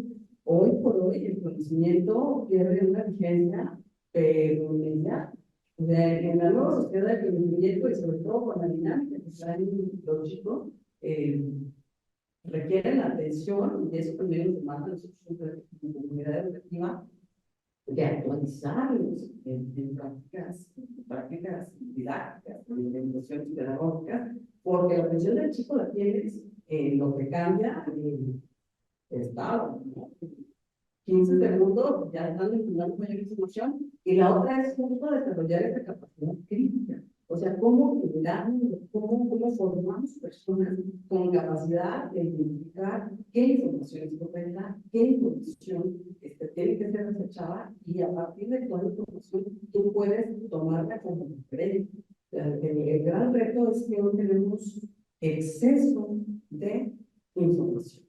[SPEAKER 4] Hoy por hoy el conocimiento pierde una vigencia, pero inmediata. En la nueva sociedad del conocimiento y sobre todo con la dinámica que traen los chicos, requieren la atención, y eso también nos demanda nosotros como comunidad educativa, de actualizarlos en prácticas didácticas, en investigaciones pedagógicas, porque la atención del chico la tienes en lo que cambia el estado, ¿no? 15 segundos ya están vinculando mayor información, y la otra es justo desarrollar esta capacidad crítica. O sea, cómo formamos personas con capacidad de identificar qué información es correcta, qué información tiene que ser desechada, y a partir de toda información tú puedes tomarla como referente. El gran reto es que hoy tenemos exceso de información,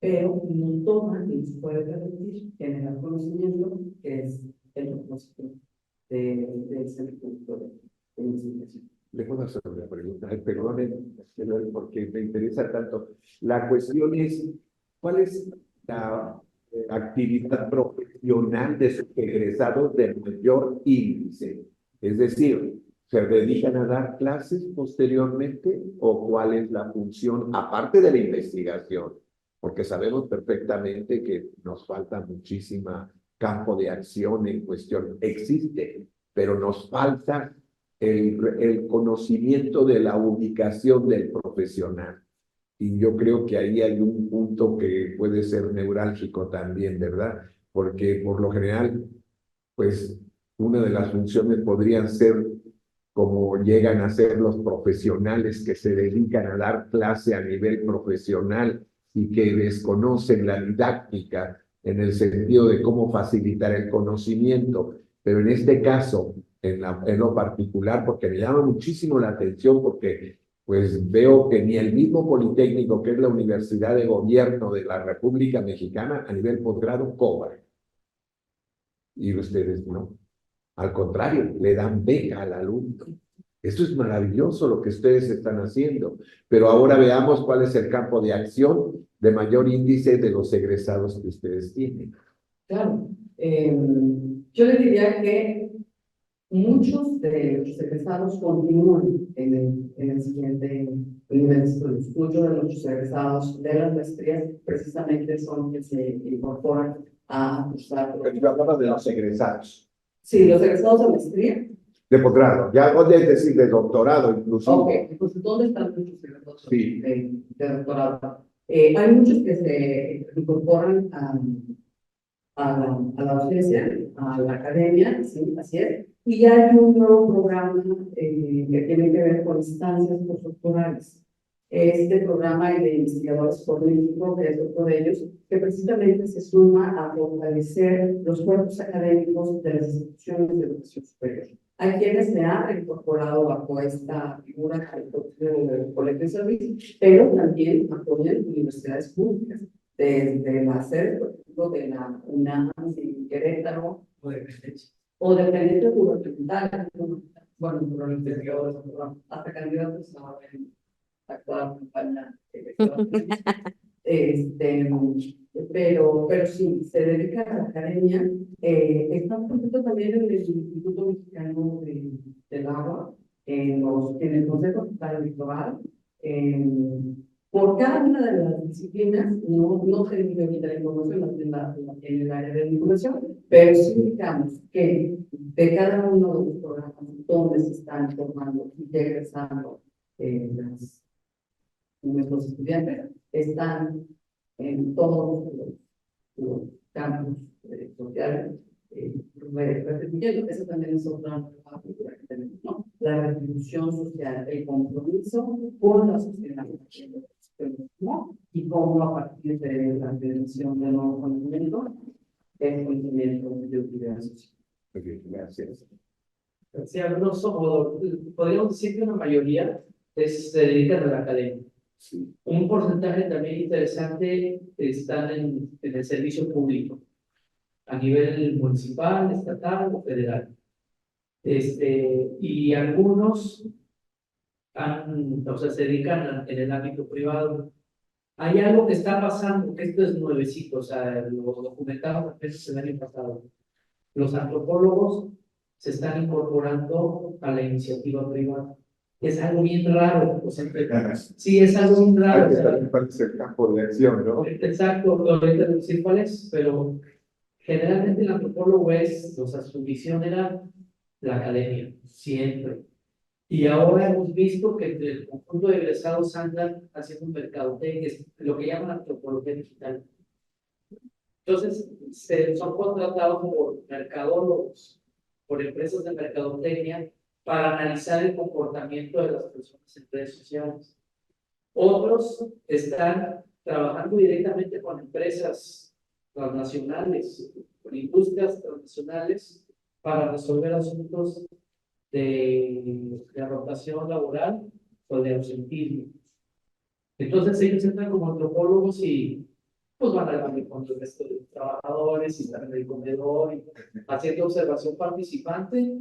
[SPEAKER 4] pero no toman ni se puede permitir generar conocimiento, que es el propósito de ese punto de investigación.
[SPEAKER 6] Le puedo hacer una pregunta, perdonen, porque me interesa tanto. La cuestión es, ¿cuál es la actividad profesional de sus egresados de mayor índice? Es decir, ¿se dedican a dar clases posteriormente o cuál es la función, aparte de la investigación? Porque sabemos perfectamente que nos falta muchísima campo de acción en cuestión. Existe, pero nos falta el conocimiento de la ubicación del profesional. Y yo creo que ahí hay un punto que puede ser neurálgico también, ¿verdad? Porque por lo general, pues una de las funciones podrían ser como llegan a ser los profesionales que se dedican a dar clase a nivel profesional y que desconocen la didáctica en el sentido de cómo facilitar el conocimiento. Pero en este caso, en lo particular, porque me llama muchísimo la atención, porque pues veo que ni el mismo Politécnico, que es la Universidad de Gobierno de la República Mexicana, a nivel posgrado cobra. Y ustedes no. Al contrario, le dan beca al alumno. Esto es maravilloso lo que ustedes están haciendo. Pero ahora veamos cuál es el campo de acción de mayor índice de los egresados que ustedes tienen.
[SPEAKER 4] Claro, yo le diría que muchos de los egresados continúan en el siguiente nivel de estudios. Muchos de los egresados de las maestrías precisamente son que se incorporan a cursar.
[SPEAKER 6] Pero yo hablaba de los egresados.
[SPEAKER 4] Sí, los egresados de maestría.
[SPEAKER 6] De posgrado, ya es decir, de doctorado inclusive.
[SPEAKER 4] Ok, entonces, ¿dónde están muchos egresados
[SPEAKER 6] Sí.
[SPEAKER 4] de doctorado? Hay muchos que se incorporan a la docencia, a la academia, sí, así es. Y ya hay un nuevo programa que tiene que ver con estancias postdoctorales. Este programa de investigadores por México, que es otro de ellos, que precisamente se suma a fortalecer los cuerpos académicos de las instituciones de educación superior. Hay quienes se han incorporado bajo esta figura del colegio de servicio, pero también apoyan universidades públicas, desde la sede, por ejemplo, de la UNAM, de Querétaro, o dependientes gubernamentales, bueno, por los investigadores, hasta candidatos a la actual campaña electoral. Pero sí, se dedica a la academia. Está por ejemplo también en el Instituto Mexicano del Agua, en el Consejo Estatal Electoral. Por cada una de las disciplinas, no se divide ahorita la información en el área de vinculación, pero sí indicamos que de cada uno de los programas donde se están formando y egresando nuestros estudiantes, están en todos los campos sociales, repitiendo, eso también es otra figura que tenemos, ¿no? La retribución social, el compromiso con la sociedad, ¿no? Y cómo a partir de la prevención de nuevo conocimiento, el conocimiento de utilidad social.
[SPEAKER 6] Gracias.
[SPEAKER 2] Sí, algunos podríamos decir que una mayoría se dedican a la academia.
[SPEAKER 6] Sí.
[SPEAKER 2] Un porcentaje también interesante están en el servicio público, a nivel municipal, estatal o federal. Y algunos se dedican en el ámbito privado. Hay algo que está pasando, que esto es nuevecito, o sea, lo documentamos apenas el año pasado. Los antropólogos se están incorporando a la iniciativa privada. Es algo bien raro. O sea, sí, es algo bien raro.
[SPEAKER 6] Hay que el campo de acción, ¿no?
[SPEAKER 2] Exacto, ahorita no sé cuál es, pero Generalmente el antropólogo es, o sea, su visión era la academia, siempre. Y ahora hemos visto que el conjunto de egresados andan haciendo un mercadotecnia, que es lo que llaman antropología digital. Entonces, son contratados por mercadólogos, por empresas de mercadotecnia, para analizar el comportamiento de las personas en redes sociales. Otros están trabajando directamente con empresas transnacionales, con industrias transnacionales, para resolver asuntos de rotación laboral o de ausentismo. Entonces ellos entran como antropólogos y pues van a hablar con el resto de los trabajadores y están en el comedor y haciendo observación participante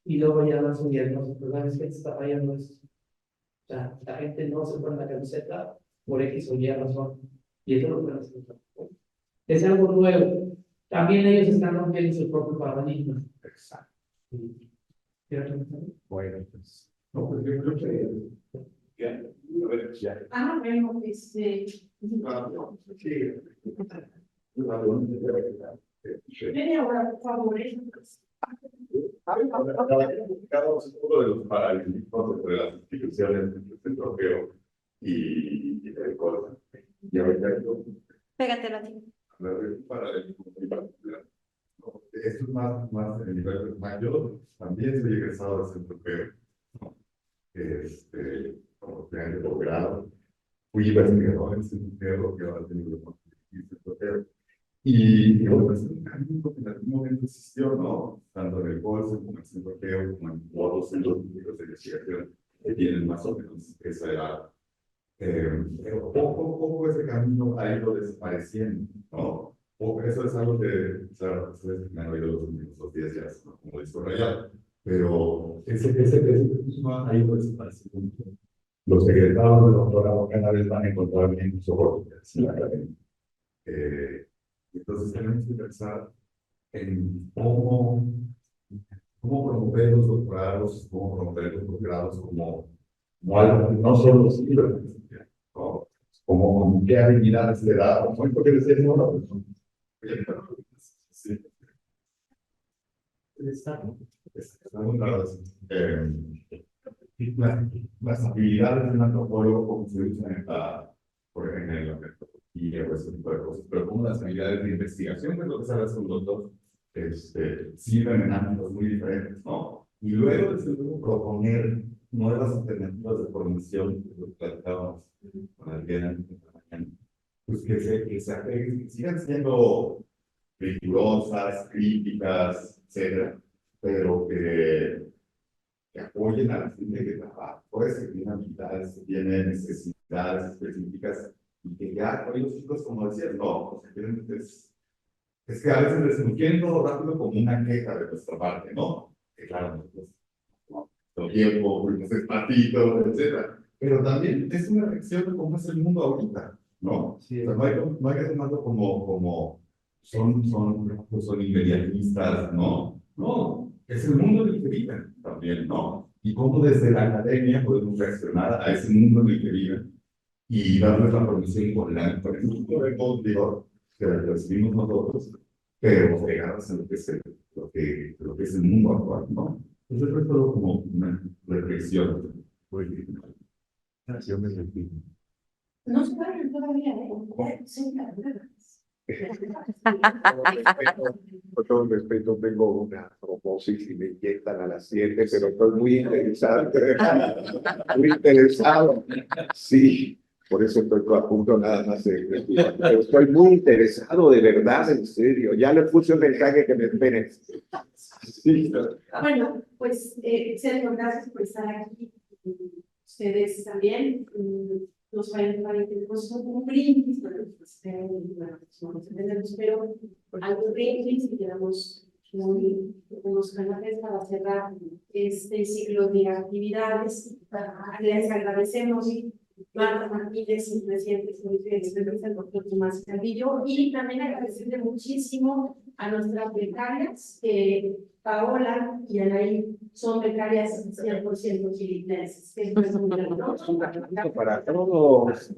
[SPEAKER 2] y luego ya dan su diagnóstico. ¿Sabes qué está fallando esto? O sea, la gente no se pone la camiseta por X o Y razón. Y eso es lo que hacen. Es algo nuevo. También ellos están rompiendo su propio paradigma.
[SPEAKER 6] Exacto.
[SPEAKER 2] ¿Cierto?
[SPEAKER 6] Bueno, pues, no, pues yo creo que ya, a ver, ya.
[SPEAKER 1] Bueno, media hora, por favor.
[SPEAKER 11] Cada uno de los paradigmas entre las instituciones del Centro Europeo y el CORSA. Y ahorita yo,
[SPEAKER 9] Pégatelo a ti.
[SPEAKER 11] un paradigma muy particular. Esto es más en el nivel más. Yo también soy egresado del Centro Europeo, como estudiante de posgrado. Fui investigador en el Centro Europeo, que ahora tengo el Centro Europeo. Y bueno, es un camino que en algún momento existió, ¿no? Tanto en el COLSE como en el Centro Europeo, como en otros centros públicos de investigación que tienen más o menos esa edad. Pero poco a poco ese camino ha ido desapareciendo, ¿no? Eso es algo que, claro, ustedes me han oído los últimos 2 días ya, ¿no? Como disco rayado. Pero ese camino ha ido desapareciendo. Los egresados del doctorado cada vez van a encontrar menos oportunidades en la academia. Entonces tenemos que pensar en cómo promover los doctorados, cómo promover los posgrados como algo, no solo los libros, ¿no? Como qué habilidades le da, como esto que decía, ¿no? Sí. Las habilidades de un antropólogo, como se usan en la antropología o ese tipo de cosas, pero como las habilidades de investigación, que es lo que sabe hacer un doctor, sirven en ámbitos muy diferentes, ¿no? Y luego, desde luego, proponer nuevas alternativas de formación, que lo platicábamos con Adriana esta mañana, pues que sigan siendo rigurosas, críticas, etcétera, pero que apoyen a la gente que trabaja, pues que tiene habilidades, que tiene necesidades específicas y que ya, hoy los chicos, como decías, no, o sea, es que a veces les entiendo todo rápido como una queja de nuestra parte, ¿no? Que claro, todo tiempo, fuimos despacito, etcétera. Pero también es una reacción de cómo es el mundo ahorita, ¿no? Sí. O sea, no hay que tomarlo como son inmediatistas, ¿no? No, es el mundo en el que viven también, ¿no? Y cómo desde la academia podemos reaccionar a ese mundo en el que viven y darles la formación con el mundo de rigor que recibimos nosotros, pero pegados en lo que es el mundo actual, ¿no? Entonces, es todo como una reflexión. Muy bien.
[SPEAKER 6] Yo me repito.
[SPEAKER 1] No se vayan todavía, sí,
[SPEAKER 6] Con todo el respeto, tengo una proposis y me inyectan a las 7, pero estoy muy interesado. Muy interesado. Sí, por eso estoy a punto nada más de... Pero estoy muy interesado, de verdad, en serio. Ya le puse un mensaje que me esperen. Sí.
[SPEAKER 1] Bueno, pues, Sergio, gracias por estar aquí. Ustedes también. Nos tenemos un brindis, bueno, pues, no entendemos, pero algún brindis y quedamos unos canales para cerrar este ciclo de actividades. Les agradecemos Marta Martínez, presidente del doctor Tomás Carrillo, y también agradecerle muchísimo a nuestras becarias, Paola y Anaí son becarias 100% chilenenses.
[SPEAKER 6] Para todos.